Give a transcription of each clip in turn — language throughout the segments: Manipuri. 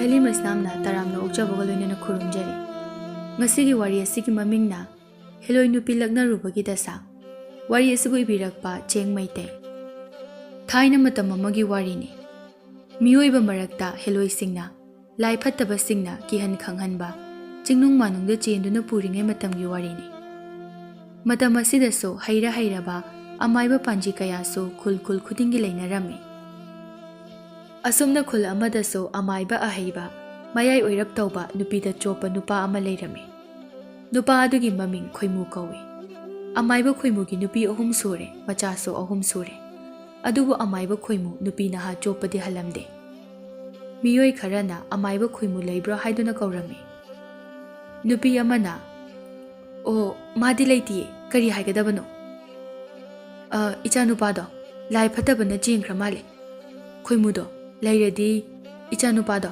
ꯃꯍꯦꯂꯤ ꯃꯁꯅꯥꯝꯅ ꯇꯔꯥꯝꯅ ꯑꯣꯛꯆꯕꯒ ꯂꯣꯏꯅꯅ ꯈꯨꯔꯨꯝꯖꯔꯤ ꯉꯁꯤꯒꯤ ꯋꯥꯔꯤ ꯑꯁꯤꯒꯤ ꯃꯃꯤꯡꯅ ꯍꯦꯂꯣꯏ ꯅꯨꯄꯤ ꯂꯛꯅꯔꯨꯕꯒꯤ ꯗꯁꯥ ꯋꯥꯔꯤ ꯑꯁꯤꯕꯨ ꯏꯕꯤꯔꯛꯄ ꯆꯦꯡ ꯃꯩꯇꯩ ꯊꯥꯏꯅ ꯃꯇꯝ ꯑꯃꯒꯤ ꯋꯥꯔꯤꯅꯤ ꯃꯤꯑꯣꯏꯕ ꯃꯔꯛꯇ ꯍꯦꯂꯣꯏꯁꯤꯡꯅ ꯂꯥꯏ ꯐꯠꯇꯕꯁꯤꯡꯅ ꯀꯤꯍꯟ ꯈꯪꯍꯟꯕ ꯆꯤꯡꯅꯨꯡ ꯃꯥꯅꯨꯡꯗ ꯆꯦꯟꯗꯨꯅ ꯄꯨꯔꯤꯉꯩ ꯃꯇꯝꯒꯤ ꯋꯥꯔꯤꯅꯤ ꯃꯇꯝ ꯑꯁꯤꯗꯁꯨ ꯍꯩꯔꯕ ꯑꯃꯥꯏꯕ ꯄꯥꯟꯖꯤ ꯀꯌꯥꯁꯨ ꯈꯨꯜ ꯈꯨꯗꯤꯡꯒꯤ ꯂꯩꯅꯔꯝꯃꯤ ꯑꯁꯨꯝꯅ ꯈꯨꯜ ꯑꯃꯗꯁꯨ ꯑꯃꯥꯏꯕ ꯑꯍꯩꯕ ꯃꯌꯥꯏ ꯑꯣꯏꯔꯞ ꯇꯧꯕ ꯅꯨꯄꯤꯗ ꯆꯣꯞꯄ ꯅꯨꯄꯥ ꯑꯃ ꯂꯩꯔꯝꯃꯤ ꯅꯨꯄꯥ ꯑꯗꯨꯒꯤ ꯃꯃꯤꯡ ꯈꯣꯏꯃꯨ ꯀꯧꯏ ꯑꯃꯥꯏꯕ ꯈꯣꯏꯃꯨꯒꯤ ꯅꯨꯄꯤ 3 ꯁꯨꯔꯦ ꯃꯆꯥꯁꯨ 3 ꯁꯨꯔꯦ ꯑꯗꯨꯕꯨ ꯑꯃꯥꯏꯕ ꯈꯣꯏꯃꯨ ꯅꯨꯄꯤ ꯅꯍꯥ ꯆꯣꯞꯄꯗꯤ ꯍꯜꯂꯝꯗꯦ ꯃꯤꯑꯣꯏ ꯈꯔꯅ ꯑꯃꯥꯏꯕ ꯈꯣꯏꯃꯨ ꯂꯩꯕ꯭ꯔꯥ ꯍꯥꯏꯗꯨꯅ ꯀꯧꯔꯝꯃꯤ ꯅꯨꯄꯤ ꯑꯃꯅ ꯑꯣ ꯃꯥꯗꯤ ꯂꯩꯇꯤꯌꯦ ꯀꯔꯤ ꯍꯥꯏꯒꯗꯕꯅꯣ ꯏꯆꯥ ꯅꯨꯄꯥꯗꯣ ꯂꯥꯏ ꯐꯠꯇꯕꯅ ꯆꯦꯟꯈ꯭ꯔ ꯃꯥꯜꯂꯦ ꯈꯣꯏꯃꯨꯗꯣ ꯂꯩꯔꯗꯤ ꯏꯆꯥ ꯅꯨꯄꯥꯗꯣ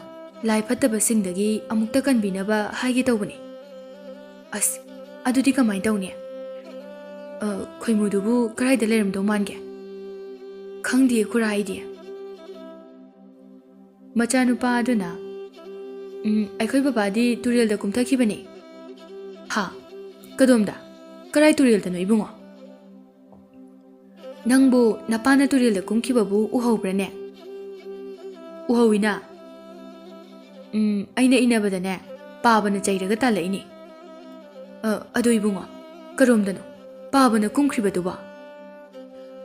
ꯂꯥꯏ ꯐꯠꯇꯕꯁꯤꯡꯗꯒꯤ ꯑꯃꯨꯛꯇ ꯀꯟꯕꯤꯅꯕ ꯍꯥꯏꯒꯦ ꯇꯧꯕꯅꯤ ꯑꯁ ꯑꯗꯨꯗꯤ ꯀꯃꯥꯏ ꯇꯧꯅꯤ ꯈꯣꯏꯃꯨꯗꯨꯕꯨ ꯀꯔꯥꯏꯗ ꯂꯩꯔꯝꯗꯧ ꯃꯥꯟꯒꯦ ꯈꯪꯗꯤꯌꯦ ꯈꯨꯔꯥ ꯑꯩꯗꯤ ꯃꯆꯥꯅꯨꯄꯥ ꯑꯗꯨꯅ ꯑꯩꯈꯣꯏ ꯕꯕꯥꯗꯤ ꯇꯨꯔꯦꯜꯗ ꯀꯨꯝꯊꯈꯤꯕꯅꯦ ꯍꯥ ꯀꯗꯣꯝꯗ ꯀꯔꯥꯏ ꯇꯨꯔꯦꯜꯗꯅꯣ ꯏꯕꯨꯡꯉꯣ ꯅꯪꯕꯨ ꯅꯄꯥꯅ ꯇꯨꯔꯦꯜꯗ ꯀꯨꯝꯈꯤꯕꯕꯨ ꯎꯍꯧꯕ꯭ꯔꯅꯦ ꯎꯍꯧꯏꯅ ꯑꯩꯅ ꯏꯅꯕꯗꯅꯦ ꯄꯥꯕꯅ ꯆꯩꯔꯒ ꯇꯥꯜꯂꯛꯏꯅꯤ ꯑꯗꯨ ꯏꯕꯨꯡꯉꯣ ꯀꯔꯣꯝꯗꯅꯣ ꯄꯥꯕꯅ ꯀꯨꯝꯈ꯭ꯔꯤꯕꯗꯨꯕꯣ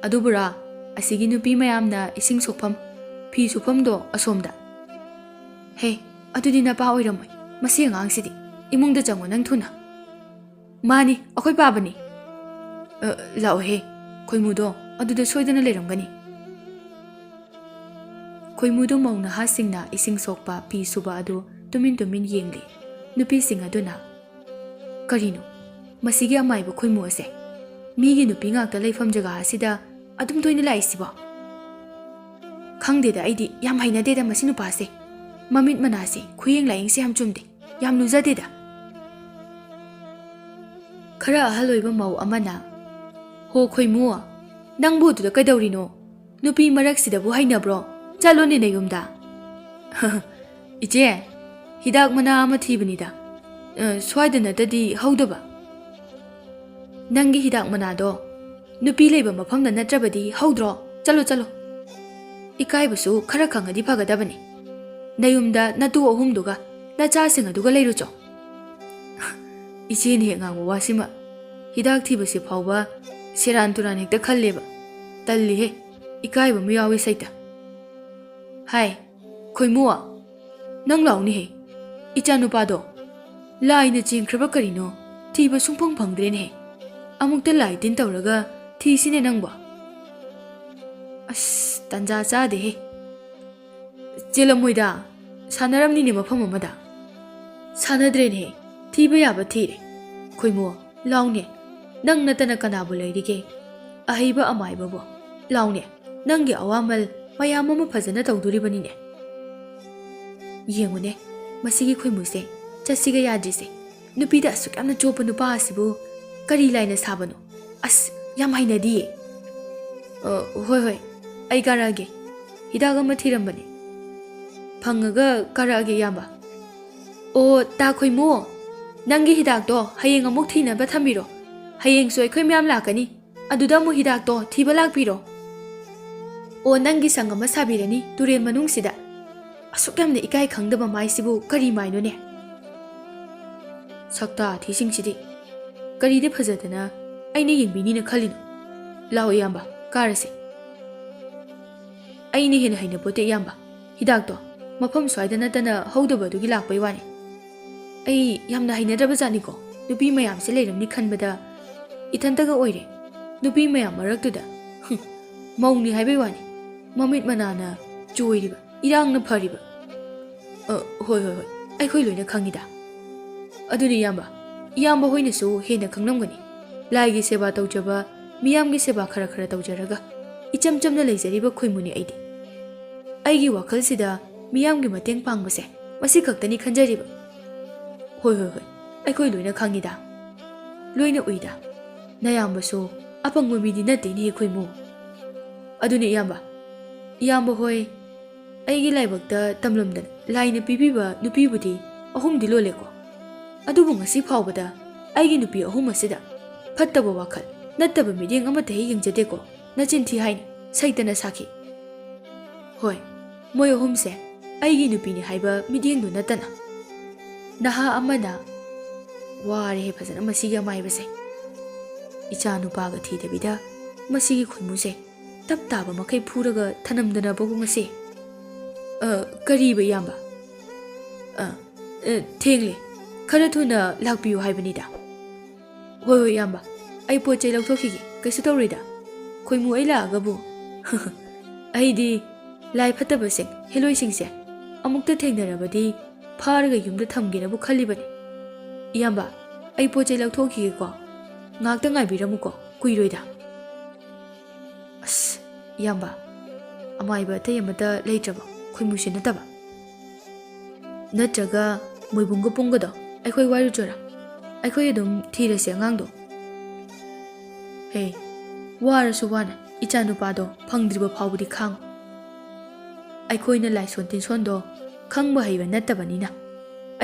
ꯑꯗꯨꯕꯨꯔꯥ ꯑꯁꯤꯒꯤ ꯅꯨꯄꯤ ꯃꯌꯥꯝꯅ ꯏꯁꯤꯡ ꯁꯣꯛꯐꯝ ꯐꯤ ꯁꯨꯐꯝꯗꯣ ꯑꯁꯣꯝꯗ ꯍꯦ ꯑꯗꯨꯗꯤ ꯅꯄꯥ ꯑꯣꯏꯔꯝꯃꯣꯏ ꯃꯁꯤ ꯑꯉꯥꯡꯁꯤꯗꯤ ꯏꯃꯨꯡꯗ ꯆꯪꯉꯣ ꯅꯪ ꯊꯨꯅ ꯃꯥꯅꯤ ꯑꯩꯈꯣꯏ ꯄꯥꯕꯅꯤ ꯂꯥꯛꯑꯣꯍꯦ ꯈꯣꯏꯃꯨꯗꯣ ꯑꯗꯨꯗ ꯁꯣꯏꯗꯅ ꯂꯩꯔꯝꯒꯅꯤ ꯈꯣꯏꯃꯨꯗꯨ ꯃꯧ ꯅꯍꯥꯁꯤꯡꯅ ꯏꯁꯤꯡ ꯁꯣꯛꯄ ꯐꯤ ꯁꯨꯕ ꯑꯗꯨ ꯇꯨꯃꯤꯟ ꯌꯦꯡꯂꯤ ꯅꯨꯄꯤꯁꯤꯡ ꯑꯗꯨꯅ ꯀꯔꯤꯅꯣ ꯃꯁꯤꯒꯤ ꯑꯃꯥꯏꯕ ꯈꯣꯏꯃꯨ ꯑꯁꯦ ꯃꯤꯒꯤ ꯅꯨꯄꯤ ꯉꯥꯛꯇ ꯂꯩꯐꯝ ꯖꯒꯥ ꯑꯁꯤꯗ ꯑꯗꯨꯝ ꯇꯣꯏꯅ ꯂꯥꯛꯏꯁꯤꯕꯣ ꯈꯪꯗꯦꯗ ꯑꯩꯗꯤ ꯌꯥꯝ ꯍꯩꯅꯗꯦꯗ ꯃꯁꯤ ꯅꯨꯄꯥꯁꯦ ꯃꯃꯤꯠ ꯃꯅꯥꯁꯦ ꯈꯨꯌꯦꯡ ꯂꯥꯌꯦꯡꯁꯦ ꯌꯥꯝ ꯆꯨꯝꯗꯦ ꯌꯥꯝ ꯂꯨꯖꯗꯦꯗ ꯈꯔ ꯑꯍꯜ ꯑꯣꯏꯕ ꯃꯧ ꯑꯃꯅ ꯍꯣ ꯈꯣꯏꯃꯨ ꯅꯪꯕꯨ ꯑꯗꯨꯗ ꯀꯩꯗꯧꯔꯤꯅꯣ ꯅꯨꯄꯤ ꯃꯔꯛꯁꯤꯗꯕꯨ ꯍꯩꯅꯕ꯭ꯔꯣ ꯆꯠꯂꯣꯅꯦ ꯅꯌꯨꯝꯗ ꯏꯆꯦ ꯍꯤꯗꯥꯛ ꯃꯅꯥ ꯑꯃ ꯊꯤꯕꯅꯤꯗ ꯁ꯭ꯋꯥꯏꯗ ꯅꯠꯇꯗꯤ ꯍꯧꯗꯕ ꯅꯪꯒꯤ ꯍꯤꯗꯥꯛ ꯃꯅꯥꯗꯣ ꯅꯨꯄꯤ ꯂꯩꯕ ꯃꯐꯝꯗ ꯅꯠꯇ꯭ꯔꯕꯗꯤ ꯍꯧꯗ꯭ꯔꯣ ꯆꯠꯂꯣ ꯏꯀꯥꯏꯕꯁꯨꯈꯔ ꯈꯪꯉꯗꯤ ꯐꯒꯗꯕꯅꯤ ꯅꯌꯨꯝꯗ ꯅꯇꯨ 3ꯗꯨꯒ ꯅꯆꯥꯁꯤꯡ ꯑꯗꯨꯒ ꯂꯩꯔꯨꯆꯣ ꯏꯆꯦꯅ ꯍꯦꯛ ꯉꯥꯡꯕ ꯋꯥꯁꯤꯃ ꯍꯤꯗꯥꯛ ꯊꯤꯕꯁꯤ ꯐꯥꯎꯕ ꯁꯦꯔꯥꯟ ꯇꯨꯔꯥꯟ ꯍꯦꯛꯇ ꯈꯜꯂꯦꯕ ꯇꯜꯂꯤꯍꯦ ꯏꯀꯥꯏꯕ ꯑꯃ ꯌꯥꯎꯏ ꯁꯩꯇ ꯍꯥꯏ ꯈꯣꯏꯃꯨ ꯅꯪ ꯂꯥꯎꯅꯤꯍꯦ ꯏꯆꯥ ꯅꯨꯄꯥꯗꯣ ꯂꯥꯏꯅ ꯆꯦꯟꯈ꯭ꯔꯕ ꯀꯔꯤꯅꯣ ꯊꯤꯕ ꯁꯨꯡꯐꯪ ꯐꯪꯗ꯭ꯔꯦꯅꯦꯍꯦ ꯑꯃꯨꯛꯇ ꯂꯥꯏ ꯇꯤꯟ ꯇꯧꯔꯒ ꯊꯤꯁꯤꯅꯦ ꯅꯪꯕꯣ ꯑꯁ ꯇꯟꯖꯥ ꯆꯥꯗꯦꯍꯦ ꯆꯦꯜꯂꯝꯃꯣꯏꯗ ꯁꯥꯟꯅꯔꯝꯅꯤꯅꯦ ꯃꯐꯝ ꯑꯃꯗ ꯁꯥꯟꯅꯗ꯭ꯔꯦꯅꯦꯍꯦ ꯊꯤꯕ ꯌꯥꯕ ꯊꯤꯔꯦ ꯈꯣꯏꯃꯨ ꯂꯥꯎꯅꯦ ꯅꯪ ꯅꯠꯇꯅ ꯀꯅꯥꯕꯨ ꯂꯩꯔꯤꯒꯦ ꯑꯍꯩꯕ ꯑꯃꯥꯏꯕꯕꯨ ꯂꯥꯎꯅꯦ ꯅꯪꯒꯤ ꯑꯋꯥꯃꯜ ꯃꯌꯥꯝ ꯑꯃ ꯐꯖꯅ ꯇꯧꯗꯣꯔꯤꯕꯅꯤꯅꯦ ꯌꯦꯡꯉꯨꯅꯦ ꯃꯁꯤꯒꯤ ꯈꯣꯏꯃꯨꯁꯦ ꯆꯠꯁꯤꯒ ꯌꯥꯗ꯭ꯔꯤꯁꯦ ꯅꯨꯄꯤꯗ ꯑꯁꯨꯛ ꯌꯥꯝꯅ ꯆꯣꯞꯄ ꯅꯨꯄꯥ ꯑꯁꯤꯕꯨ ꯀꯔꯤ ꯂꯥꯏꯅ ꯁꯥꯕꯅꯣ ꯑꯁ ꯌꯥꯝ ꯍꯩꯅꯗꯤꯌꯦ ꯍꯣꯏ ꯑꯩ ꯀꯥꯔꯛꯑꯒꯦ ꯍꯤꯗꯥꯛ ꯑꯃ ꯊꯤꯔꯝꯕꯅꯦ ꯐꯪꯉꯒ ꯀꯥꯔꯛꯑꯒꯦ ꯏꯌꯥꯝꯕ ꯑꯣ ꯇꯥ ꯈꯣꯏꯃꯨ ꯅꯪꯒꯤ ꯍꯤꯗꯥꯛꯇꯣ ꯍꯌꯦꯡ ꯑꯃꯨꯛ ꯊꯤꯅꯕ ꯊꯝꯕꯤꯔꯣ ꯍꯌꯦꯡꯁꯨ ꯑꯩꯈꯣꯏ ꯃꯌꯥꯝ ꯂꯥꯛꯀꯅꯤ ꯑꯗꯨꯗ ꯑꯃꯨꯛ ꯍꯤꯗꯥꯛꯇꯣ ꯊꯤꯕ ꯂꯥꯛꯄꯤꯔꯣ ꯑꯣ ꯅꯪꯒꯤ ꯁꯪ ꯑꯃ ꯁꯥꯕꯤꯔꯅꯤ ꯇꯨꯔꯦꯜ ꯃꯅꯨꯡꯁꯤꯗ ꯑꯁꯨꯛ ꯌꯥꯝꯅ ꯏꯀꯥꯏ ꯈꯪꯗꯕ ꯃꯥꯏꯁꯤꯕꯨ ꯀꯔꯤ ꯃꯥꯏꯅꯣꯅꯦ ꯁꯛꯇꯥ ꯊꯤꯁꯤꯡꯁꯤꯗꯤ ꯀꯔꯤꯗꯤ ꯐꯖꯗꯅ ꯑꯩꯅ ꯌꯦꯡꯕꯤꯅꯤꯅ ꯈꯜꯂꯤꯅꯣ ꯂꯥꯛꯑꯣ ꯏꯌꯥꯝꯕ ꯀꯥꯔꯁꯦ ꯑꯩꯅ ꯍꯦꯟꯅ ꯍꯩꯅꯄꯣꯠꯇꯦ ꯏꯌꯥꯝꯕ ꯍꯤꯗꯥꯛꯇꯣ ꯃꯐꯝ ꯁ꯭ꯋꯥꯏꯗ ꯅꯠꯇꯅ ꯍꯧꯗꯕꯗꯨꯒꯤ ꯂꯥꯛꯄꯩ ꯋꯥꯅꯤ ꯑꯩ ꯌꯥꯝꯅ ꯍꯩꯅꯗ꯭ꯔꯕꯖꯥꯠꯅꯤꯀꯣ ꯅꯨꯄꯤ ꯃꯌꯥꯝꯁꯦ ꯂꯩꯔꯝꯅꯤ ꯈꯟꯕꯗ ꯏꯊꯟꯇꯒ ꯑꯣꯏꯔꯦ ꯅꯨꯄꯤ ꯃꯌꯥꯝ ꯃꯔꯛꯇꯨꯗ ꯃꯧꯅꯤ ꯍꯥꯏꯕꯩ ꯋꯥꯅꯤ ꯃꯃꯤꯠ ꯃꯅꯥꯅ ꯆꯣꯏꯔꯤꯕ ꯏꯔꯥꯡꯅ ꯐꯔꯤꯕ ꯍꯣꯏ ꯑꯩꯈꯣꯏ ꯂꯣꯏꯅ ꯈꯪꯉꯤꯗ ꯑꯗꯨꯅꯤ ꯏꯌꯥꯝꯕ ꯍꯣꯏꯅꯁꯨ ꯍꯦꯟꯅ ꯈꯪꯂꯝꯒꯅꯤ ꯂꯥꯏꯒꯤ ꯁꯦꯕꯥ ꯇꯧꯖꯕ ꯃꯤꯌꯥꯝꯒꯤ ꯁꯦꯕꯥ ꯈꯔ ꯇꯧꯖꯔꯒ ꯏꯆꯝ ꯆꯝꯅ ꯂꯩꯖꯔꯤꯕ ꯈꯣꯏꯃꯨꯅꯤ ꯑꯩꯒꯤ ꯋꯥꯈꯜꯁꯤꯗ ꯃꯤꯌꯥꯝꯒꯤ ꯃꯇꯦꯡ ꯄꯥꯡꯕꯁꯦ ꯃꯁꯤ ꯈꯛꯇꯅꯤ ꯈꯟꯖꯔꯤꯕ ꯍꯣꯏ ꯑꯩꯈꯣꯏ ꯂꯣꯏꯅ ꯈꯪꯉꯤꯗ ꯂꯣꯏꯅ ꯎꯏꯗ ꯅꯌꯥꯝꯕꯁꯨ ꯑꯄꯪꯕ ꯃꯤꯗꯤ ꯅꯠꯇꯦꯅꯦ ꯈꯣꯏꯃꯨ ꯑꯗꯨꯅꯤ ꯏꯌꯥꯝꯕ ꯍꯣꯏ ꯑꯩꯒꯤ ꯂꯥꯏꯕꯛꯇ ꯇꯝꯂꯝꯗꯅ ꯂꯥꯏꯅ ꯄꯤꯕꯤꯕ ꯅꯨꯄꯤꯕꯨꯗꯤ ꯑꯍꯨꯝꯗꯤ ꯂꯣꯜꯂꯦꯀꯣ ꯑꯗꯨꯕꯨ ꯉꯁꯤ ꯐꯥꯎꯕꯗ ꯑꯩꯒꯤ ꯅꯨꯄꯤ ꯑꯍꯨꯝ ꯑꯁꯤꯗ ꯐꯠꯇꯕ ꯋꯥꯈꯜ ꯅꯠꯇꯕ ꯃꯤꯠꯌꯦꯡ ꯑꯃꯠꯇ ꯍꯦꯛ ꯌꯦꯡꯖꯗꯦꯀꯣ ꯅꯆꯤꯟꯊꯤ ꯍꯥꯏꯅ ꯁꯩꯇꯅ ꯁꯥꯈꯤ ꯍꯣꯏ ꯃꯣꯏ ꯑꯍꯨꯝꯁꯦ ꯑꯩꯒꯤ ꯅꯨꯄꯤꯅꯤ ꯍꯥꯏꯕ ꯃꯤꯠꯌꯦꯡꯗꯨ ꯅꯠꯇꯅ ꯅꯍꯥ ꯑꯃꯅ ꯋꯥꯔꯦꯍꯦ ꯐꯖꯅ ꯃꯁꯤꯒꯤ ꯑꯃꯥꯏꯕꯁꯦ ꯏꯆꯥ ꯅꯨꯄꯥꯒ ꯊꯤꯗꯕꯤꯗ ꯃꯁꯤꯒꯤ ꯈꯨꯟꯃꯨꯁꯦ ꯇꯞ ꯇꯥꯕ ꯃꯈꯩ ꯐꯨꯔꯒ ꯊꯅꯝꯗꯅꯕꯕꯨ ꯉꯁꯤ ꯀꯔꯤꯕ ꯏꯌꯥꯝꯕ ꯊꯦꯡꯂꯦ ꯈꯔ ꯊꯨꯅ ꯂꯥꯛꯄꯤꯌꯨ ꯍꯥꯏꯕꯅꯤꯗ ꯍꯣꯏ ꯍꯣꯏ ꯏꯌꯥꯝꯕ ꯑꯩ ꯄꯣꯠ ꯆꯩ ꯂꯧꯊꯣꯛꯈꯤꯒꯦ ꯀꯩꯁꯨ ꯇꯧꯔꯣꯏꯗ ꯈꯣꯏꯃꯨ ꯑꯩ ꯂꯥꯛꯑꯒꯕꯨ ꯑꯩꯗꯤ ꯂꯥꯏ ꯐꯠꯇꯕꯁꯤꯡ ꯍꯦꯂꯣꯏꯁꯤꯡꯁꯦ ꯑꯃꯨꯛꯇ ꯊꯦꯡꯅꯔꯕꯗꯤ ꯐꯥꯔꯒ ꯌꯨꯝꯗ ꯊꯝꯒꯦꯅꯕꯨ ꯈꯜꯂꯤꯕꯅꯤ ꯏꯌꯥꯝꯕ ꯑꯩ ꯄꯣꯠ ꯆꯩ ꯂꯧꯊꯣꯛꯈꯤꯒꯦꯀꯣ ꯉꯥꯛꯇ ꯉꯥꯏꯕꯤꯔꯝꯃꯨꯀꯣ ꯀꯨꯏꯔꯣꯏꯗ ꯑꯁ ꯏꯌꯥꯝꯕ ꯑꯃꯥꯏꯕ ꯑꯇꯩ ꯑꯃꯠꯇ ꯂꯩꯇ꯭ꯔꯕꯣ ꯈꯣꯏꯃꯨꯁꯤ ꯅꯠꯇꯕ ꯅꯠꯇ꯭ꯔꯒ ꯃꯣꯏꯕꯨꯡꯒ ꯄꯨꯡꯒꯗꯣ ꯑꯩꯈꯣꯏ ꯋꯥꯏꯔꯨꯖꯣꯔꯥ ꯑꯩꯈꯣꯏ ꯑꯗꯨꯝ ꯊꯤꯔꯁꯦ ꯑꯉꯥꯡꯗꯣ ꯍꯦ ꯋꯥꯔꯁꯨ ꯋꯥꯅ ꯏꯆꯥ ꯅꯨꯄꯥꯗꯣ ꯐꯪꯗ꯭ꯔꯤꯕ ꯐꯥꯎꯕꯗꯤ ꯈꯥꯡꯉꯨ ꯑꯩꯈꯣꯏꯅ ꯂꯥꯏꯁꯣꯟ ꯇꯤꯟꯁꯣꯟꯗꯣ ꯈꯪꯕ ꯍꯩꯕ ꯅꯠꯇꯕꯅꯤꯅ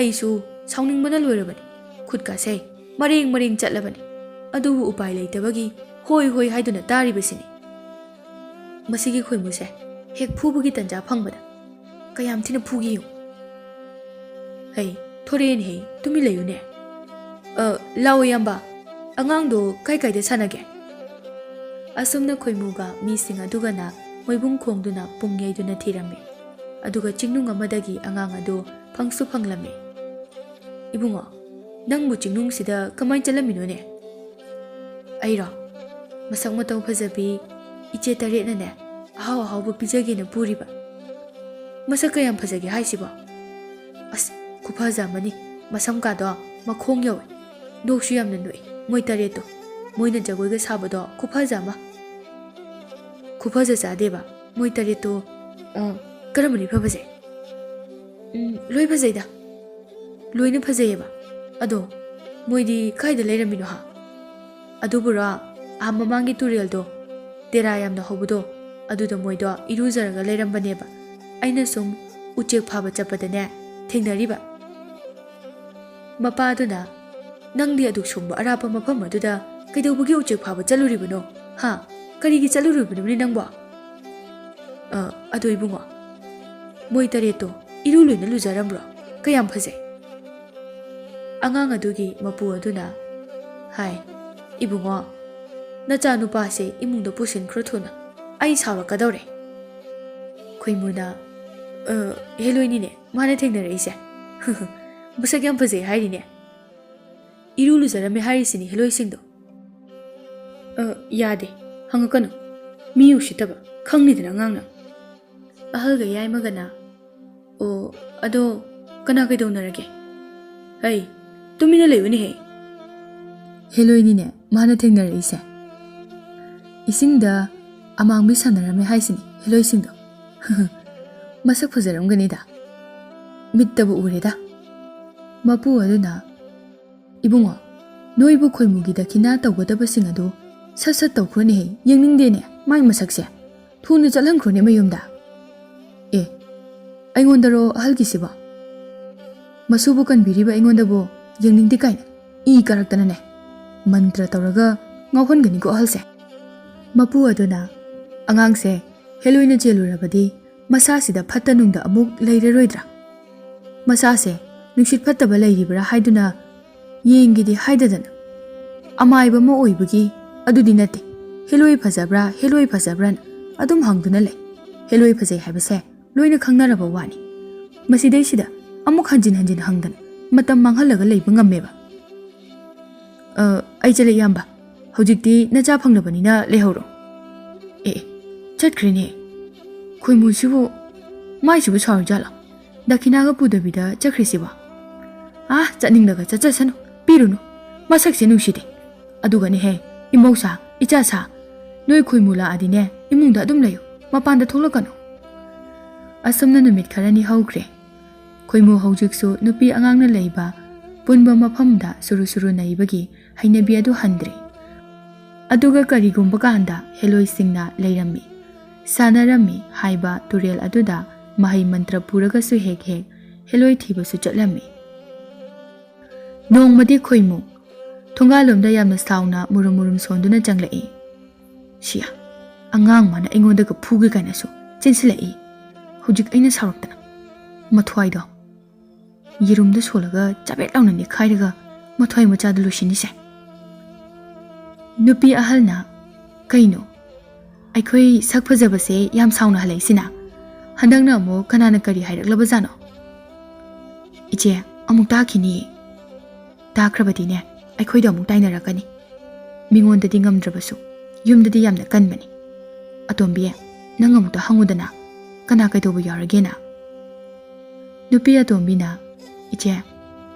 ꯑꯩꯁꯨ ꯁꯥꯎꯅꯤꯡꯕꯅ ꯂꯣꯏꯔꯕꯅꯤ ꯈꯨꯠꯀꯥꯁꯦ ꯃꯔꯦꯡ ꯃꯔꯦꯡ ꯆꯠꯂꯕꯅꯤ ꯑꯗꯨꯕꯨ ꯎꯄꯥꯏ ꯂꯩꯇꯕꯒꯤ ꯍꯣꯏ ꯍꯣꯏ ꯍꯥꯏꯗꯨꯅ ꯇꯥꯔꯤꯕꯁꯤꯅꯤ ꯃꯁꯤꯒꯤ ꯈꯣꯏꯃꯨꯁꯦ ꯍꯦꯛ ꯐꯨꯕꯒꯤ ꯇꯟꯖꯥ ꯐꯪꯕꯗ ꯀꯌꯥꯝ ꯊꯤꯅ ꯐꯨꯒꯤꯌꯨ ꯍꯩ ꯊꯣꯔꯛꯑꯦꯅꯦ ꯍꯦ ꯇꯨꯃꯤꯟ ꯂꯩꯌꯨꯅꯦ ꯂꯥꯛꯑꯣ ꯏꯌꯥꯝꯕ ꯑꯉꯥꯡꯗꯣ ꯀꯥꯏꯗ ꯁꯥꯟꯅꯒꯦ ꯑꯁꯨꯝꯅ ꯈꯣꯏꯃꯨꯒ ꯃꯤꯁꯤꯡ ꯑꯗꯨꯒꯅ ꯃꯣꯏꯕꯨꯡ ꯈꯣꯡꯗꯨꯅ ꯄꯨꯡ ꯌꯩꯗꯨꯅ ꯊꯤꯔꯝꯃꯤ ꯑꯗꯨꯒ ꯆꯤꯡꯅꯨꯡ ꯑꯃꯗꯒꯤ ꯑꯉꯥꯡ ꯑꯗꯨ ꯐꯪꯁꯨ ꯐꯪꯂꯝꯃꯤ ꯏꯕꯨꯡꯉꯣ ꯅꯪꯕꯨ ꯆꯤꯡꯅꯨꯡꯁꯤꯗ ꯀꯃꯥꯏꯅ ꯆꯠꯂꯝꯃꯤꯅꯣꯅꯦ ꯑꯩꯔꯣ ꯃꯁꯛ ꯃꯇꯧ ꯐꯖꯕꯤ ꯏꯆꯦ ꯇꯔꯦꯠꯅꯅꯦ ꯑꯍꯥꯎ ꯑꯍꯥꯎꯕ ꯄꯤꯖꯒꯦꯅ ꯄꯨꯔꯤꯕ ꯃꯁꯛ ꯀꯌꯥꯝ ꯐꯖꯒꯦ ꯍꯥꯏꯁꯤꯕꯣ ꯑꯁ ꯈꯨꯐꯖ ꯑꯃꯅꯤ ꯃꯁꯝꯀꯥꯗꯣ ꯃꯈꯣꯡ ꯌꯧꯋꯦ ꯅꯣꯛꯁꯨ ꯌꯥꯝꯅ ꯅꯣꯛꯏ ꯃꯣꯏ ꯇꯔꯦꯠꯇꯣ ꯃꯣꯏꯅ ꯖꯒꯣꯏꯒ ꯁꯥꯕꯗꯣ ꯈꯨꯐꯖ ꯑꯃ ꯈꯨꯐꯖ ꯆꯥꯗꯦꯕ ꯃꯣꯏ ꯇꯔꯦꯠꯇꯣ ꯀꯔꯝꯕꯅꯤ ꯐꯖꯩ ꯂꯣꯏ ꯐꯖꯩꯗ ꯂꯣꯏꯅ ꯐꯖꯩꯌꯦꯕ ꯑꯗꯣ ꯃꯣꯏꯗꯤ ꯀꯥꯏꯗ ꯂꯩꯔꯝꯃꯤꯅꯣ ꯍꯥ ꯑꯗꯨꯕꯨꯔꯣ ꯃꯃꯥꯡꯒꯤ ꯇꯨꯔꯦꯜꯗꯣ ꯇꯦꯔꯥ ꯌꯥꯝꯅ ꯍꯧꯕꯗꯣ ꯑꯗꯨꯗ ꯃꯣꯏꯗꯣ ꯏꯔꯨꯖꯔꯒ ꯂꯩꯔꯝꯕꯅꯦꯕ ꯑꯩꯅ ꯁꯨꯝ ꯎꯆꯦꯛ ꯐꯥꯕ ꯆꯠꯄꯗꯅꯦ ꯊꯦꯡꯅꯔꯤꯕ ꯃꯄꯥꯗꯨꯅ ꯅꯪꯗꯤ ꯑꯗꯨꯛ ꯁꯨꯡꯕ ꯑꯔꯥꯞꯄ ꯃꯐꯝ ꯑꯗꯨꯗ ꯀꯩꯗꯧꯕꯒꯤ ꯎꯆꯦꯛ ꯐꯥꯕ ꯆꯠꯂꯨꯔꯤꯕꯅꯣ ꯍꯥ ꯀꯔꯤꯒꯤ ꯆꯠꯂꯨꯔꯤꯕꯅꯣꯅꯦ ꯅꯪꯕꯣ ꯑꯗꯣ ꯏꯕꯨꯡꯉꯣ ꯃꯣꯏ ꯇꯔꯦꯠꯇꯣ ꯏꯔꯨ ꯂꯣꯏꯅ ꯂꯨꯖꯔꯝꯕ꯭ꯔꯣ ꯀꯌꯥꯝ ꯐꯖꯩ ꯑꯉꯥꯡ ꯑꯗꯨꯒꯤ ꯃꯄꯨ ꯑꯗꯨꯅ ꯍꯥꯏ ꯏꯕꯨꯡꯉꯣ ꯅꯆꯥ ꯅꯨꯄꯥꯁꯦ ꯏꯃꯨꯡꯗ ꯄꯨꯁꯤꯟꯈ꯭ꯔꯣ ꯊꯨꯅ ꯑꯩ ꯁꯥꯎꯔꯛꯀꯗꯧꯔꯦ ꯈꯣꯏꯃꯨꯅ ꯍꯦꯂꯣꯏꯅꯤꯅꯦ ꯃꯥꯅ ꯊꯦꯡꯅꯔꯛꯏꯁꯦ ꯃꯁꯛ ꯌꯥꯝ ꯐꯖꯩ ꯍꯥꯏꯔꯤꯅꯦ 이루 루자라며 하리시니 헬로이싱도 야데 항어까노 미우시다바 캉니드나 ꯉꯥꯡꯅ ꯑꯍꯜꯒ ꯌꯥꯏꯃꯒꯅ ꯑꯗꯣ ꯀꯅꯥ ꯀꯩꯗꯧꯅꯔꯒꯦ ꯍꯩ ꯇꯨꯃꯤꯟꯅ ꯂꯩꯌꯨꯅꯦꯍꯦ ꯍꯦꯂꯣꯏꯅꯤꯅꯦ ꯃꯥꯅ ꯊꯦꯡꯅꯔꯛꯏꯁꯦ ꯏꯁꯤꯡꯗ ꯑꯃꯥꯡꯕꯤ ꯁꯥꯟꯅꯔꯝꯃꯦ ꯍꯥꯏꯁꯤꯅꯤ ꯍꯦꯂꯣꯏꯁꯤꯡꯗꯣ ꯃꯁꯛ ꯐꯖꯔꯝꯒꯅꯤꯗ ꯃꯤꯠꯇꯕꯨ ꯎꯔꯦꯗ ꯃꯄꯨ ꯑꯗꯨꯅ 이봉아, 너희부 콜무기 다키나 떠고다버싱 아도 삿삿 떠크로네 영닝데네 마이 마삭세 투는 잘랑크로네 마용다 에 아잉원다로 할기시바 마수부 간비리바 아잉원다보 영닝데 까이나 이 까락다나네 만트라 떠라가 ngawhonganigo halse mapu aduna angangse heloina jelurabadi masasida phattanungda amuk leireroidra masase nungsit phattaba leiribra haiduna yengidi haidadana amaiba ma oibagi adudi nate heloi phajabra adum hangduna le heloi phajai haibase loina khangnaraba wani masidai sida amuk hanjin hangdana matam manghalaga leiba ngammeba ai chale yamba hojikti nacha phangnabani na lehoro chatkrine khoimu sibu mai sibu sarjala dakina ga pudabida chakrisiba chatningdaga chachasanu pirunu masakse nungside adugane he imausa ichasa noi khoimula adine imungda adum layo mapanda tholakano asomna numit kharani haukhre khoimu hojiksu nupi angangna leiba punba maphamda suru naibagi hainabi adu handre aduga karigumba kanda heloi singna leirammi sanarami haiba turel aduda mahai mantra puraga su hek hek heloi thiba su chatlami. Nongmadi khoimu thongalomda yamna sauna murum sonduna changlai. Shia angang mana aingonda ka phugi kaina su chinsilai. Hujik aina saraktana mathwai do yirumda solaga chabet launa ni khairaga mathwai macha du lusini se. Nupi ahalna kaino aikhoi sak phajaba se yam sauna halai sina handangna mo kanana kari hairak jano. Iche amuk ta khini ta khrabati ne aikhoi da amuk taina rakani mingon da dingam drabasu yum da di yamna kanbani atombi nang amuk ta hangudana kana kai to bu yaragena. Nupi atombi na iche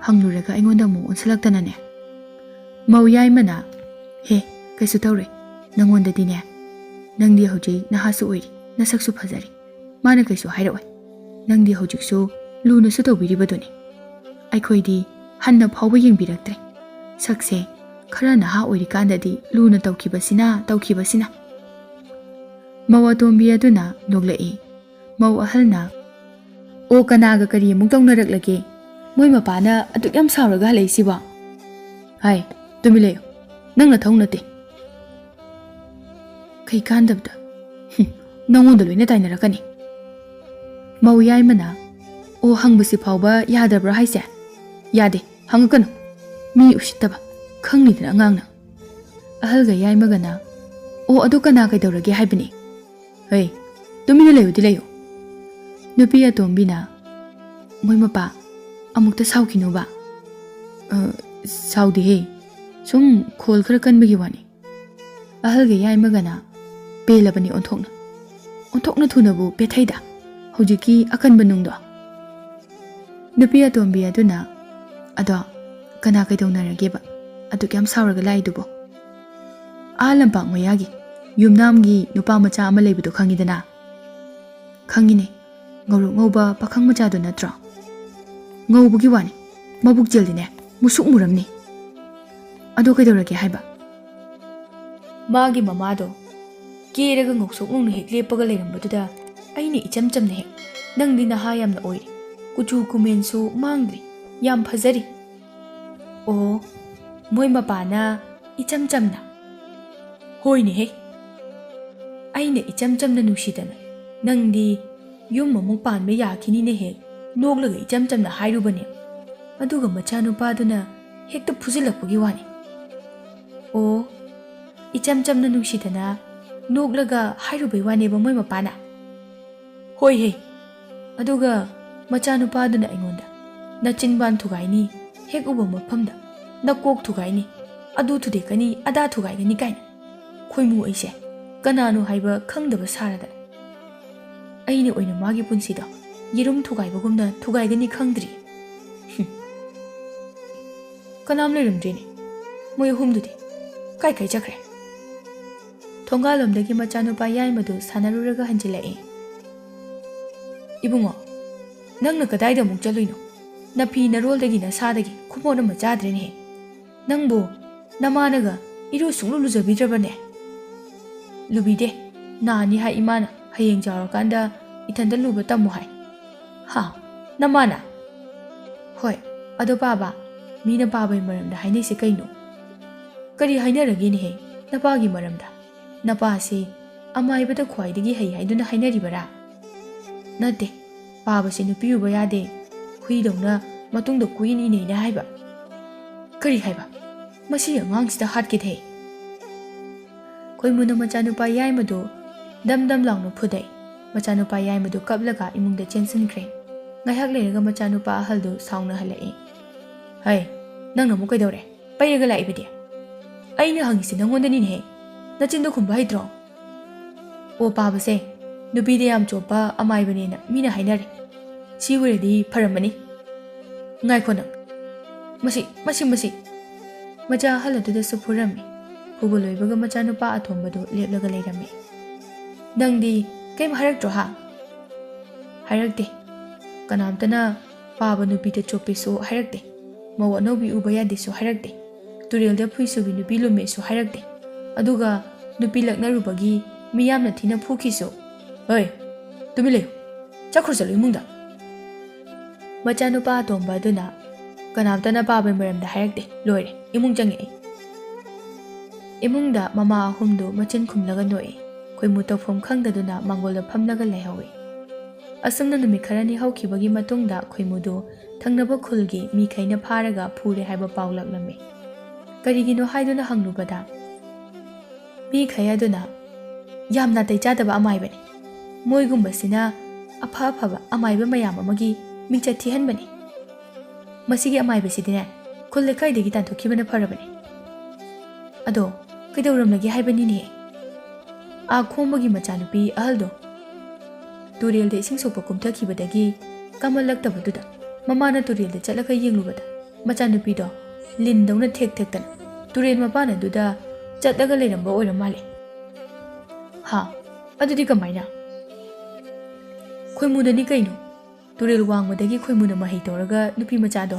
hangluraga aingonda mu onsalakdana ne mau yai mana he kaisu tawre nangonda di ne nangdi hoji nahasu oiri nasaksu phajari mana kaisu hairaoi nangdi hojiksu luna su tawbiri badoni aikhoi hanna phawba yengbiraktre sakse khara naha oiri kandadi luna tawkhibasina mawa tombi aduna noglai mau ahalna o kanaga kari muk tawnarak moi mapana aduk yam sauraga leisiba hai tumile nangna thaunate kai kandabda nangonda loina tainarakani mau yai mana o hangbasi phawba yadabra haise yade hangakanu mi ushitaba khangnidna angangna ahalga yai magana o adu kana kai dawrage haibani hey tumile leyo nupi atombina moi mapa amukta saukinu ba saudi he sum khol khara kanbagi wani ahalga yai magana pelabani onthokna thunabu pethaida hojiki akanba nungdo nupi atombi aduna ado kana kai donarage ba adu kyam sauraga laidubo alampak mayagi yumnamgi nupa macha ama leibudo khangidana khangine ngawru ngawba pakhang macha do natra ngawbugi wani mabuk jeldine musuk muramni ado kai dorage haiba magi mamado keraga ngoksok ngong hek lepaga leirambaduda aini icham chamne he nangdi na ha yamna oiri kuchu kumensu mangdri yam phajari o moi mapana icham chamna hoine he aine icham chamna nusidana nangdi yum mamuk panbe yakhini ne he noglaga icham chamna hairubane aduga machanu paduna hekta phujilakpagi wani o icham chamna nusidana noglaga hairubai wane ba moi mapana hoi he aduga machanu paduna aingonda nachinban thugaini hek uba mafamda nakok thugaini adu thude kani ada thugaini kaina khoimu aise kananu haiba khangdaba sarada aine oina magi punsida yerum thugaibagumna thugaigani khangdri kanam lerimdreni moi humdudi kai chakre thongalomdagi machanu pa yai madu sanaruraga hanjilai ibungo nangna kadaida muk chaluino napi naroldagi na sadagi khumona machadrene nangbo namanaga iru sunglu lujabidrabane lubide nani ha imana hayeng jarakanda ithanda luba tamu hai ha namana hoi ado baba mina babai maramda hainai se kaino kari hainarage ni he napagi maramda napa se amaibada khwaidagi hai haiduna hainaribara nate baba se nupiuba yade huidongna matungda kuini ne na haiba kari haiba masi angangsida hatke the khoimuna machanupa yai madu dam launu phudai machanupa yai madu kaplaga imungda chensinkre ngaihak lerega machanupa ahaldu sauna halai hai nangna mu kaidore pairaga laibidi aina hangisi nangonda ni ne nachindu khumba haidro o baba se nupide yam chopa amaibane na mina hainare si wuredi pharamani ngai khona masi macha haladuda supurami hubu loibaga macha nupa athombadu leplaga leirami nangdi kaim haraktro ha harakte kanamtana paba nupida chopeso harakte mawa nobi ubaya deso harakte turelda phuisubi nupi lumeso harakte aduga nupi laknarubagi miyamna thina phukiso oi tumile ꯆꯠꯈ꯭ꯔꯣ ꯆꯠꯂꯣ ꯏꯃꯨꯡꯗ ꯃꯆꯥꯅꯨꯄꯥ ꯑꯇꯣꯝꯕ ꯑꯗꯨꯅ ꯀꯅꯥꯝꯇꯅ ꯄꯥꯕꯩ ꯃꯔꯝꯗ ꯍꯥꯏꯔꯛꯇꯦ ꯂꯣꯏꯔꯦ ꯏꯃꯨꯡ ꯆꯪꯉꯛꯏ ꯏꯃꯨꯡꯗ ꯃꯃꯥ ꯑꯍꯨꯝꯗꯨ ꯃꯆꯤꯟ ꯈꯨꯝꯂꯒ ꯅꯣꯛꯏ ꯈꯣꯏꯃꯨ ꯇꯧꯐꯝ ꯈꯪꯗꯗꯨꯅ ꯃꯥꯡꯒꯣꯜꯗ ꯐꯝꯂꯒ ꯂꯩꯍꯧꯏ ꯑꯁꯨꯝꯅ ꯅꯨꯃꯤꯠ ꯈꯔꯅꯤ ꯍꯧꯈꯤꯕꯒꯤ ꯃꯇꯨꯡꯗ ꯈꯣꯏꯃꯨꯗꯨ ꯊꯪꯅꯕ ꯈꯨꯜꯒꯤ ꯃꯤꯈꯩꯅ ꯐꯥꯔꯒ ꯐꯨꯔꯦ ꯍꯥꯏꯕ ꯄꯥꯎ ꯂꯥꯛꯂꯝꯃꯤ ꯀꯔꯤꯒꯤꯅꯣ ꯍꯥꯏꯗꯨꯅ ꯍꯪꯂꯨꯕꯗ ꯃꯤꯈꯩ ꯑꯗꯨꯅ ꯌꯥꯝ ꯅꯥꯇꯩ ꯆꯥꯗꯕ ꯑꯃꯥꯏꯕꯅꯤ ꯃꯣꯏꯒꯨꯝꯕꯁꯤꯅ ꯑꯐ ꯑꯐꯕ ꯑꯃꯥꯏꯕ ꯃꯌꯥꯝ ꯑꯃꯒꯤ ꯃꯤꯡꯆꯠ ꯊꯤꯍꯟꯕꯅꯤ ꯃꯁꯤꯒꯤ ꯑꯃꯥꯏꯕꯁꯤꯗꯤꯅꯦ ꯈꯨꯜ ꯂꯩꯀꯥꯏꯗꯒꯤ ꯇꯥꯟꯊꯣꯛꯈꯤꯕꯅ ꯐꯔꯕꯅꯤ ꯑꯗꯣ ꯀꯩꯗꯧꯔꯝꯂꯒꯦ ꯍꯥꯏꯕꯅꯤꯅꯦ ꯑꯥ ꯈꯣꯝꯕꯒꯤ ꯃꯆꯥꯅꯨꯄꯤ ꯑꯍꯜꯗꯣ ꯇꯨꯔꯦꯜꯗ ꯏꯁꯤꯡ ꯁꯣꯛꯄ ꯀꯨꯝꯊꯈꯤꯕꯗꯒꯤ ꯀꯃꯜꯂꯛꯇꯕꯗꯨꯗ ꯃꯃꯥꯅ ꯇꯨꯔꯦꯜꯗ ꯆꯠꯂꯒ ꯌꯦꯡꯂꯨꯕꯗ ꯃꯆꯥꯅꯨꯄꯤꯗꯣ ꯂꯤꯟꯗꯧꯅ ꯊꯦꯛ ꯊꯦꯛꯇꯅ ꯇꯨꯔꯦꯜ ꯃꯄꯥꯟ ꯑꯗꯨꯗ ꯆꯠꯂꯒ ꯂꯩꯔꯝꯕ ꯑꯣꯏꯔ ꯃꯥꯜꯂꯦ ꯍꯥ ꯑꯗꯨꯗꯤ ꯀꯃꯥꯏꯅ ꯈꯣꯏꯃꯨꯗꯅꯤ ꯀꯩꯅꯣ ꯇꯨꯔꯦꯜ ꯋꯥꯡꯃꯗꯒꯤ ꯈꯣꯏꯃꯨꯅ ꯃꯍꯩ ꯇꯧꯔꯒ ꯅꯨꯄꯤ ꯃꯆꯥꯗꯣ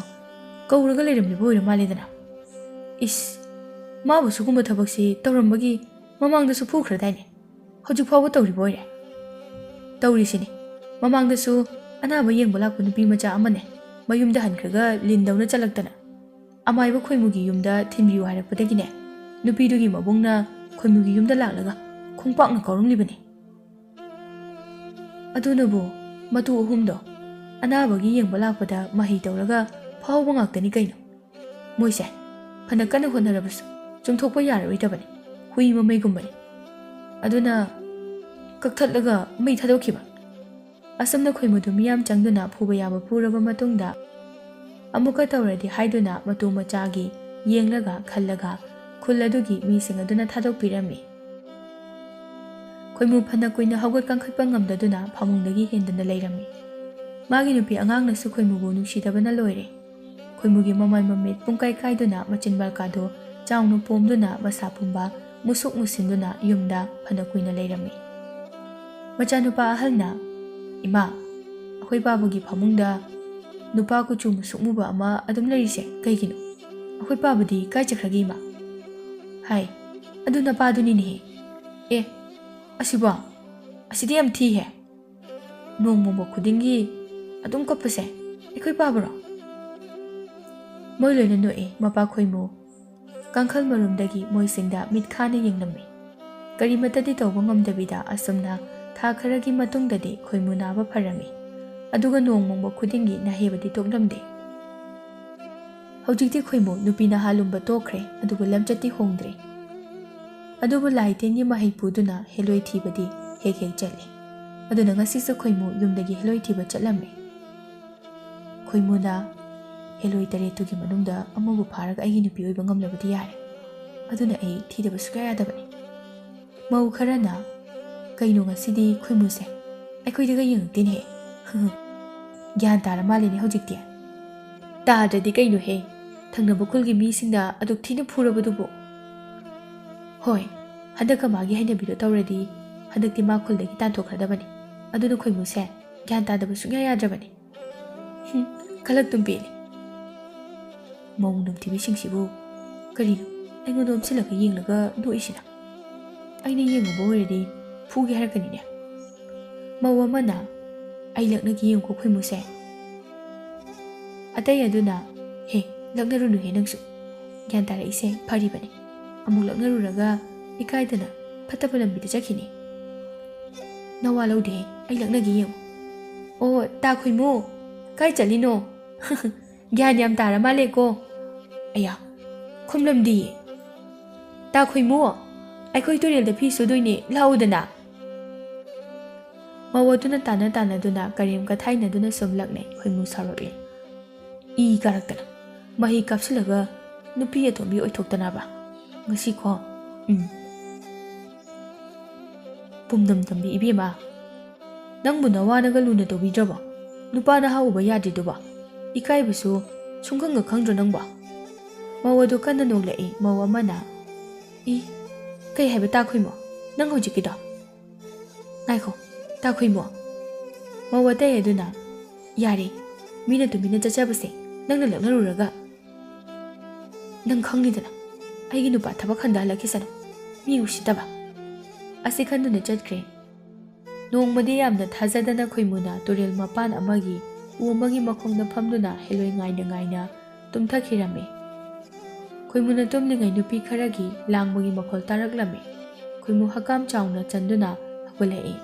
ꯀꯧꯔꯒ ꯂꯩꯔꯝꯂꯤꯕ ꯑꯣꯏꯔ ꯃꯥꯜꯂꯦꯗꯅ ꯏꯁ ꯃꯥꯕꯨ ꯁꯤꯒꯨꯝꯕ ꯊꯕꯛꯁꯤ ꯇꯧꯔꯝꯕꯒꯤ ꯃꯃꯥꯡꯗꯁꯨ ꯐꯨꯈ꯭ꯔꯗꯥꯏꯅꯦ ꯍꯧꯖꯤꯛ ꯐꯥꯎꯕ ꯇꯧꯔꯤꯕ ꯑꯣꯏꯔꯦ ꯇꯧꯔꯤꯁꯤꯅꯤ ꯃꯃꯥꯡꯗꯁꯨ ꯑꯅꯥꯕ ꯌꯦꯡꯕ ꯂꯥꯛꯄ ꯅꯨꯄꯤ ꯃꯆꯥ ꯑꯃꯅꯦ ꯃꯌꯨꯝꯗ ꯍꯟꯈ꯭ꯔꯒ ꯂꯤꯟꯗꯧꯅ ꯆꯠꯂꯛꯇꯅ ꯑꯃꯥꯏꯕ ꯈꯣꯏꯃꯨꯒꯤ ꯌꯨꯝꯗ ꯊꯤꯟꯕꯤꯌꯨ ꯍꯥꯏꯔꯛꯄꯗꯒꯤꯅꯦ ꯅꯨꯄꯤꯗꯨꯒꯤ ꯃꯕꯨꯡꯅ ꯈꯣꯏꯃꯨꯒꯤ ꯌꯨꯝꯗ ꯂꯥꯛꯂꯒ ꯈꯣꯡꯄꯥꯛꯅ ꯀꯧꯔꯝꯂꯤꯕꯅꯤ ꯑꯗꯨꯅꯕꯨ ꯃꯇꯨ ꯑꯍꯨꯝꯗꯣ ꯑꯅꯥꯕꯒꯤ ꯌꯦꯡꯕ ꯂꯥꯛꯄꯗ ꯃꯍꯩ ꯇꯧꯔꯒ ꯐꯥꯎꯕ ꯉꯥꯛꯇꯅꯤ ꯀꯩꯅꯣ ꯃꯣꯏꯁꯦ ꯐꯅ ꯀꯟꯅ ꯍꯣꯠꯅꯔꯕꯁꯨ ꯆꯨꯝꯊꯣꯛꯄ ꯌꯥꯔꯣꯏꯗꯕꯅꯤ ꯍꯨꯏ ꯃꯃꯩꯒꯨꯝꯕꯅꯤ ꯑꯗꯨꯅ ꯀꯛꯊꯠꯂꯒ ꯃꯩ ꯊꯥꯗꯣꯛꯈꯤꯕ ꯑꯁꯨꯝꯅ ꯈꯣꯏꯃꯨꯗꯨ ꯃꯤꯌꯥꯝ ꯆꯪꯗꯨꯅ ꯐꯨꯕ ꯌꯥꯕ ꯐꯨꯔꯕ ꯃꯇꯨꯡꯗ ꯑꯃꯨꯛꯀ ꯇꯧꯔꯗꯤ ꯍꯥꯏꯗꯨꯅ ꯃꯇꯨ ꯃꯆꯥꯒꯤ ꯌꯦꯡꯂꯒ ꯈꯜꯂꯒ ꯈꯨꯜ ꯑꯗꯨꯒꯤ ꯃꯤꯁꯤꯡ ꯑꯗꯨꯅ ꯊꯥꯗꯣꯛꯄꯤꯔꯝꯃꯤ ꯈꯣꯏꯃꯨ ꯐꯅ ꯀꯨꯏꯅ ꯍꯧꯒꯠ ꯀꯥꯡꯈꯠꯄ ꯉꯝꯗꯗꯨꯅ ꯐꯃꯨꯡꯗꯒꯤ ꯍꯦꯟꯗꯨꯅ ꯂꯩꯔꯝꯃꯤ ꯃꯥꯒꯤ ꯅꯨꯄꯤ ꯑꯉꯥꯡꯅꯁꯨ ꯈꯣꯏꯃꯨꯕꯨ ꯅꯨꯡꯁꯤꯗꯕꯅ ꯂꯣꯏꯔꯦ ꯈꯣꯏꯃꯨꯒꯤ ꯃꯃꯥꯏ ꯃꯃꯤꯠ ꯄꯨꯡꯀꯥꯏ ꯀꯥꯏꯗꯨꯅ ꯃꯆꯤꯟ ꯕꯥꯜꯀꯥꯗꯣ ꯆꯥꯎꯅ ꯄꯣꯝꯗꯨꯅ ꯃꯁꯥ ꯄꯨꯝꯕ ꯃꯨꯁꯨꯛ ꯃꯨꯁꯤꯟꯗꯨꯅ ꯌꯨꯝꯗ ꯐꯅ ꯀꯨꯏꯅ ꯂꯩꯔꯝꯃꯤ ꯃꯆꯥꯅꯨꯄꯥ ꯑꯍꯜꯅ ꯏꯃꯥ ꯑꯩꯈꯣꯏ ꯄꯥꯕꯨꯒꯤ ꯐꯃꯨꯡꯗ ꯅꯨꯄꯥ ꯀꯨꯆꯨ ꯃꯨꯁꯨꯛ ꯃꯨꯕ ꯑꯃ ꯑꯗꯨꯝ ꯂꯩꯔꯤꯁꯦ ꯀꯩꯒꯤꯅꯣ ꯑꯩꯈꯣꯏ ꯄꯥꯕꯨꯗꯤ ꯀꯥꯏ ꯆꯠꯈ꯭ꯔꯒꯦ ꯏꯃꯥ ꯍꯥꯏ ꯑꯗꯨ ꯅꯄꯥꯗꯨꯅꯤꯅꯦꯍꯦ ꯑꯦ ꯑꯁꯤꯕꯣ ꯑꯁꯤꯗꯤ ꯌꯥꯝ ꯊꯤꯍꯦ ꯅꯣꯡꯃ ꯈꯨꯗꯤꯡꯒꯤ ꯑꯗꯨꯝ ꯀꯞꯄꯁꯦ ꯑꯩꯈꯣꯏ ꯄꯥꯕꯔꯣ ꯃꯣꯏ ꯂꯣꯏꯅ ꯅꯣꯛꯏ ꯃꯄꯥ ꯈꯣꯏꯃꯨ ꯀꯥꯡꯈꯜ ꯃꯔꯨꯝꯗꯒꯤ ꯃꯣꯏꯁꯤꯡꯗ ꯃꯤꯠ ꯈꯥꯅ ꯌꯦꯡꯂꯝꯃꯤ ꯀꯔꯤꯃꯠꯇꯗꯤ ꯇꯧꯕ ꯉꯝꯗꯕꯤꯗ ꯑꯁꯨꯝꯅ ꯊꯥ ꯈꯔꯒꯤ ꯃꯇꯨꯡꯗꯗꯤ ꯈꯣꯏꯃꯨ ꯅꯥꯕ ꯐꯔꯝꯃꯤ ꯑꯗꯨꯒ ꯅꯣꯡꯃ ꯈꯨꯗꯤꯡꯒꯤ ꯅꯥꯍꯦꯕꯗꯤ ꯇꯣꯛꯂꯝꯗꯦ ꯍꯧꯖꯤꯛꯇꯤ ꯈꯣꯏꯃꯨ ꯅꯨꯄꯤ ꯅꯍꯥ ꯂꯨꯝꯕ ꯇꯣꯛꯈ꯭ꯔꯦ ꯑꯗꯨꯕꯨ ꯂꯝꯆꯠꯇꯤ ꯍꯣꯡꯗ꯭ꯔꯦ ꯑꯗꯨꯕꯨ ꯂꯥꯏ ꯇꯤꯟꯒꯤ ꯃꯍꯩ ꯄꯨꯗꯨꯅ ꯍꯦꯂꯣꯏ ꯊꯤꯕꯗꯤ ꯍꯦꯛ ꯍꯦꯛ ꯆꯠꯂꯤ ꯑꯗꯨꯅ ꯉꯁꯤꯁꯨ ꯈꯣꯏꯃꯨ ꯌꯨꯝꯗꯒꯤ ꯍꯦꯂꯣꯏ ꯊꯤꯕ ꯆꯠꯂꯝꯃꯤ ꯈꯣꯏꯃꯨꯅ ꯍꯦꯂꯣꯏ ꯇꯔꯦꯠꯇꯨꯒꯤ ꯃꯅꯨꯡꯗ ꯑꯃꯕꯨ ꯐꯥꯔꯒ ꯑꯩꯒꯤ ꯅꯨꯄꯤ ꯑꯣꯏꯕ ꯉꯝꯂꯕꯗꯤ ꯌꯥꯔꯦ ꯑꯗꯨꯅ ꯑꯩ ꯊꯤꯗꯕ ꯁꯨꯛꯌꯥ ꯌꯥꯗꯕꯅꯤ ꯃꯧ ꯈꯔꯅ ꯀꯩꯅꯣ ꯉꯁꯤꯗꯤ ꯈꯣꯏꯃꯨꯁꯦ ꯑꯩꯈꯣꯏꯗꯒ ꯌꯦꯡꯉꯛꯇꯦꯅꯦꯍꯦ ꯒ꯭ꯌꯥꯟ ꯇꯥꯔ ꯃꯥꯜꯂꯦꯅꯦ ꯍꯧꯖꯤꯛꯇꯤ ꯇꯥꯗ꯭ꯔꯗꯤ ꯀꯩꯅꯣꯍꯦ ꯊꯪꯅꯕ ꯈꯨꯜꯒꯤ ꯃꯤꯁꯤꯡꯅ ꯑꯗꯨꯛ ꯊꯤꯅ ꯐꯨꯔꯕꯗꯨꯕꯨ ꯍꯣꯏ ꯍꯟꯗꯛꯀ ꯃꯥꯒꯤ ꯍꯩꯅꯕꯤꯗꯣ ꯇꯧꯔꯗꯤ ꯍꯟꯗꯛꯇꯤ ꯃꯥ ꯈꯨꯜꯗꯒꯤ ꯇꯥꯟꯊꯣꯛꯈ꯭ꯔꯗꯕꯅꯤ ꯑꯗꯨꯅ ꯈꯣꯏꯃꯨꯁꯦ ꯒ꯭ꯌꯥꯟ ꯇꯥꯗꯕ ꯁꯨꯛꯌꯥ ꯌꯥꯗ꯭ꯔꯕꯅꯤ ꯈꯜꯂꯛꯇꯨꯝ ꯄꯦꯜꯂꯤ ꯃꯧ ꯅꯝꯊꯤꯕꯤꯁꯤꯡꯁꯤꯕꯨ ꯀꯔꯤꯅꯣ ꯑꯩꯉꯣꯟꯗ ꯑꯣꯝꯁꯤꯜꯂꯒ ꯌꯦꯡꯂꯒ ꯅꯣꯛꯏꯁꯤꯅ ꯑꯩꯅ ꯌꯦꯡꯉꯨꯕ ꯑꯣꯏꯔꯗꯤ ꯐꯨꯒꯦ ꯍꯥꯏꯔꯛꯀꯅꯤꯅꯦ ꯃꯧ ꯑꯃꯅ ꯑꯩ ꯂꯛꯅꯒꯤ ꯌꯦꯡꯉꯨꯀꯣ ꯈꯣꯏꯃꯨꯁꯦ ꯑꯇꯩ ꯑꯗꯨꯅ ꯍꯦ ꯂꯛꯅꯔꯨꯅꯨꯍꯦ ꯅꯪꯁꯨ ꯒ꯭ꯌꯥꯟ ꯇꯥꯔꯛꯏꯁꯦ ꯐꯔꯤꯕꯅꯤ ꯑꯃꯨꯛ ꯂꯛꯅꯔꯨꯔꯒ ꯏꯀꯥꯏꯗꯅ ꯐꯠꯇꯕ ꯂꯝꯕꯤꯗ ꯆꯠꯈꯤꯅꯤ ꯅꯋꯥ ꯂꯧꯗꯦꯍꯦ ꯑꯩ ꯂꯛꯅꯒꯤ ꯌꯦꯡꯉꯨ ꯑꯣ ꯇꯥ ꯈꯣꯏꯃꯨ ꯀꯥꯏ ꯆꯠꯂꯤꯅꯣ ꯒ꯭ꯌꯥꯟ ꯌꯥꯝ ꯇꯥꯔ ꯃꯥꯜꯂꯦꯀꯣ ꯑꯌꯥ ꯈꯨꯝꯂꯝꯗꯤꯌꯦ ꯇꯥ ꯈꯣꯏꯃꯨ ꯑꯩꯈꯣꯏ ꯇꯨꯔꯦꯜꯗ ꯐꯤ ꯁꯨꯗꯣꯏꯅꯦ ꯂꯥꯛꯎꯗꯅ ꯃꯧ ꯑꯗꯨꯅ ꯇꯥꯟꯅꯗꯨꯅ ꯀꯔꯦꯝ ꯀꯊꯥꯏꯅꯗꯨꯅ ꯁꯨꯝ ꯂꯛꯅꯩ ꯈꯣꯏꯃꯨ ꯁꯥꯎꯔꯛꯏ ꯏ ꯀꯥꯔꯛꯇꯅ ꯃꯍꯩ ꯀꯥꯞꯁꯤꯜꯂꯒ ꯅꯨꯄꯤ ꯑꯇꯣꯝꯕꯤ ꯑꯣꯏꯊꯣꯛꯇꯅꯕ ꯉꯁꯤꯀꯣ ꯄꯨꯝꯗꯝ ꯇꯝꯕꯤ ꯏꯕꯦꯝꯃ ꯅꯪꯕꯨ ꯅꯋꯥꯅꯒ ꯂꯨꯅ ꯇꯧꯕꯤꯗ꯭ꯔꯕꯣ ꯅꯨꯄꯥ ꯅꯍꯥ ꯎꯕ ꯌꯥꯗ꯭ꯔꯤꯗꯨꯕꯣ ꯏꯀꯥꯏꯕꯁꯨ ꯁꯨꯡꯈꯪꯒ ꯈꯪꯗ꯭ꯔꯣ ꯅꯪꯕꯣ ꯃꯧ ꯑꯗꯨ ꯀꯟꯅ ꯅꯣꯛꯂꯛꯏ ꯃꯧ ꯑꯃꯅ ꯀꯩ ꯍꯥꯏꯕ ꯇꯥ ꯈꯣꯏꯃꯨ ꯅꯪ ꯍꯧꯖꯤꯛꯀꯤꯗꯣ ꯉꯥꯏꯈꯣ ꯇꯥ ꯈꯣꯏꯃꯨ ꯃꯧ ꯑꯇꯩ ꯑꯗꯨꯅ ꯌꯥꯔꯦ ꯃꯤꯅ ꯇꯨꯃꯤꯟꯅ ꯆꯠꯆꯕꯁꯦ ꯅꯪꯅ ꯂꯛꯅꯔꯨꯔꯒ ꯅꯪ ꯈꯪꯅꯤꯗꯅ ꯑꯩꯒꯤ ꯅꯨꯄꯥ ꯊꯕꯛ ꯍꯟꯊꯍꯜꯂꯛꯈꯤꯁꯅꯨ ꯃꯤ ꯎꯁꯤꯠꯇꯕ ꯑꯁꯤ ꯈꯟꯗꯨꯅ ꯆꯠꯈ꯭ꯔꯦ ꯅꯣꯡꯃꯗꯤ ꯌꯥꯝꯅ ꯊꯥꯖꯗꯅ ꯈꯣꯏꯃꯨꯅ ꯇꯨꯔꯦꯜ ꯃꯄꯥꯟ ꯑꯃꯒꯤ ꯎ ꯑꯃꯒꯤ ꯃꯈꯣꯡꯗ ꯐꯝꯗꯨꯅ ꯍꯦꯂꯣꯏ ꯉꯥꯏꯅ ꯇꯨꯝꯊꯈꯤꯔꯝꯃꯤ꯫ ꯈꯣꯏꯃꯨꯅ ꯇꯨꯝꯂꯤꯉꯩ ꯅꯨꯄꯤ ꯈꯔꯒꯤ ꯂꯥꯡꯕꯒꯤ ꯃꯈꯣꯜ ꯇꯥꯔꯛꯂꯝꯃꯤ꯫ ꯈꯣꯏꯃꯨ ꯍꯀꯥꯝ ꯆꯥꯎꯅ ꯆꯟꯗꯨꯅ ꯍꯧꯒꯠꯂꯛꯏ꯫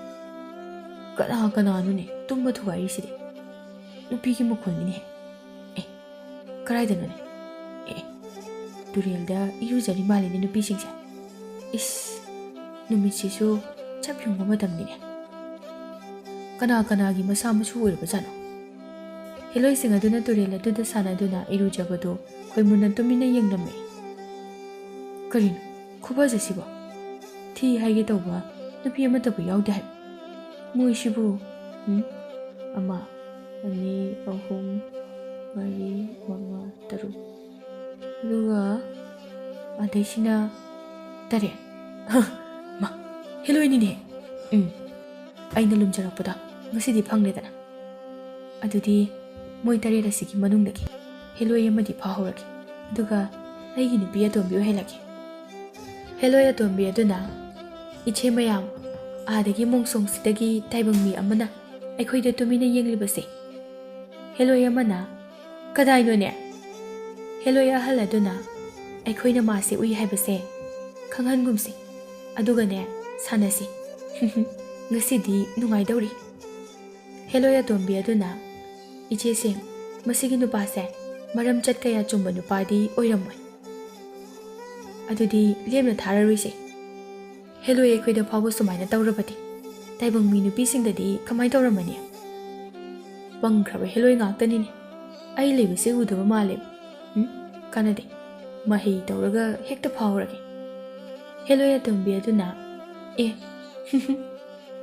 ꯀꯅꯥꯅꯣꯅꯦ ꯇꯨꯝꯕ ꯊꯨꯒꯥꯏꯔꯤꯁꯤꯗꯤ? ꯅꯨꯄꯤꯒꯤ ꯃꯈꯣꯜꯅꯤꯅꯦ꯫ ꯀꯔꯥꯏꯗꯅꯣꯅꯦ? ꯇꯨꯔꯦꯜꯗ ꯏꯔꯨꯖꯔꯤ ꯃꯥꯜꯂꯤꯅꯦ ꯅꯨꯄꯤꯁꯤꯡꯁꯦ꯫ ꯏꯁ, ꯅꯨꯃꯤꯠꯁꯤꯁꯨ ꯆꯞ ꯌꯨꯡꯕ ꯃꯇꯝꯅꯤꯅꯦ꯫ ꯀꯅꯥꯒꯤ ꯃꯁꯥ ꯃꯁꯨ ꯑꯣꯏꯔꯕꯖꯥꯠꯅꯣ? ꯍꯦꯂꯣꯏꯁꯤꯡ ꯑꯗꯨꯅ ꯇꯨꯔꯦꯜ ꯑꯗꯨꯗ ꯁꯥꯟꯅꯗꯨꯅ ꯏꯔꯨꯖꯕꯗꯨ ꯈꯣꯏꯃꯨꯅ ꯇꯨꯃꯤꯟꯅ ꯌꯦꯡꯂꯝꯃꯤ꯫ ꯀꯔꯤꯅꯣ ꯈꯨꯐꯖꯁꯤꯕꯣ? ꯊꯤ ꯍꯥꯏꯒꯦ ꯇꯧꯕ ꯅꯨꯄꯤ ꯑꯃꯠꯇꯕꯨ ꯌꯥꯎꯗꯦ ꯍꯥꯏꯕ꯫ ꯃꯣꯏꯁꯤꯕꯨ 1, 2, 3, 4, 5, 6 ꯑꯗꯨꯒ ꯑꯗꯩꯁꯤꯅ 7. ꯃꯥ, ꯍꯦꯂꯣꯏꯅꯤꯅꯦ꯫ ꯑꯩꯅ ꯂꯨꯝꯖꯔꯛꯄꯗ ꯉꯁꯤꯗꯤ ꯐꯪꯂꯦꯗꯅ꯫ ꯑꯗꯨꯗꯤ ꯃꯣꯏ 7 ꯑꯁꯤꯒꯤ ꯃꯅꯨꯡꯗꯒꯤ ꯍꯦꯂꯣꯏ ꯑꯃꯗꯤ ꯐꯥꯍꯧꯔꯒꯦ, ꯑꯗꯨꯒ ꯑꯩꯒꯤ ꯅꯨꯄꯤ ꯑꯇꯣꯝꯕꯤ ꯑꯣꯏꯍꯜꯂꯒꯦ꯫ ꯍꯦꯂꯣꯏ ꯑꯇꯣꯝꯕꯤ ꯑꯗꯨꯅ, ꯏꯆꯦ ꯃꯌꯥꯝ, ꯑꯥꯗꯒꯤ ꯃꯣꯡꯁꯣꯡꯁꯤꯗꯒꯤ ꯇꯥꯏꯕꯪ ꯃꯤ ꯑꯃꯅ ꯑꯩꯈꯣꯏꯗ ꯇꯨꯃꯤꯟꯅ ꯌꯦꯡꯂꯤꯕꯁꯦ꯫ ꯍꯦꯂꯣꯏ ꯑꯃꯅ, ꯀꯗꯥꯏꯅꯣꯅꯦ? ꯍꯦꯂꯣꯏ ꯑꯍꯜ ꯑꯗꯨꯅ, ꯑꯩꯈꯣꯏꯅ ꯃꯥꯁꯦ ꯎꯏ ꯍꯥꯏꯕꯁꯦ ꯈꯪꯍꯟꯒꯨꯝꯁꯤ, ꯑꯗꯨꯒꯅꯦ ꯁꯥꯟꯅꯁꯤ꯫ ꯉꯁꯤꯗꯤ ꯅꯨꯡꯉꯥꯏꯗꯧꯔꯤ꯫ ꯍꯦꯂꯣꯏ ꯑꯇꯣꯝꯕꯤ ꯑꯗꯨꯅ, ꯏꯆꯦꯁꯤꯡ, ꯃꯁꯤꯒꯤ ꯅꯨꯄꯥꯁꯦ ꯃꯔꯝꯆꯠ ꯀꯌꯥ ꯆꯨꯝꯕ ꯅꯨꯄꯥꯗꯤ ꯑꯣꯏꯔꯝꯃꯣꯏ꯫ ꯑꯗꯨꯗꯤ ꯂꯦꯝꯅ ꯊꯥꯔꯔꯣꯏꯁꯦ꯫ ꯍꯦꯂꯣꯏ ꯑꯩꯈꯣꯏꯗ ꯐꯥꯎꯕ ꯁꯨꯃꯥꯏꯅ ꯇꯧꯔꯕꯗꯤ ꯇꯥꯏꯕꯪ ꯃꯤ ꯅꯨꯄꯤꯁꯤꯡꯗꯗꯤ ꯀꯃꯥꯏ ꯇꯧꯔꯝꯃꯅꯤ? ꯄꯪꯈ꯭ꯔꯕ ꯍꯦꯂꯣꯏ ꯉꯥꯛꯇꯅꯤꯅꯦ꯫ ꯑꯩ ꯂꯩꯕꯁꯦ ꯎꯗꯕ ꯃꯥꯜꯂꯦꯕ꯫ ꯀꯥꯟꯅꯗꯦ, ꯃꯍꯩ ꯇꯧꯔꯒ ꯍꯦꯛꯇ ꯐꯥꯎꯔꯒꯦ꯫ ꯍꯦꯂꯣꯏ ꯑꯇꯣꯝꯕꯤ ꯑꯗꯨꯅ,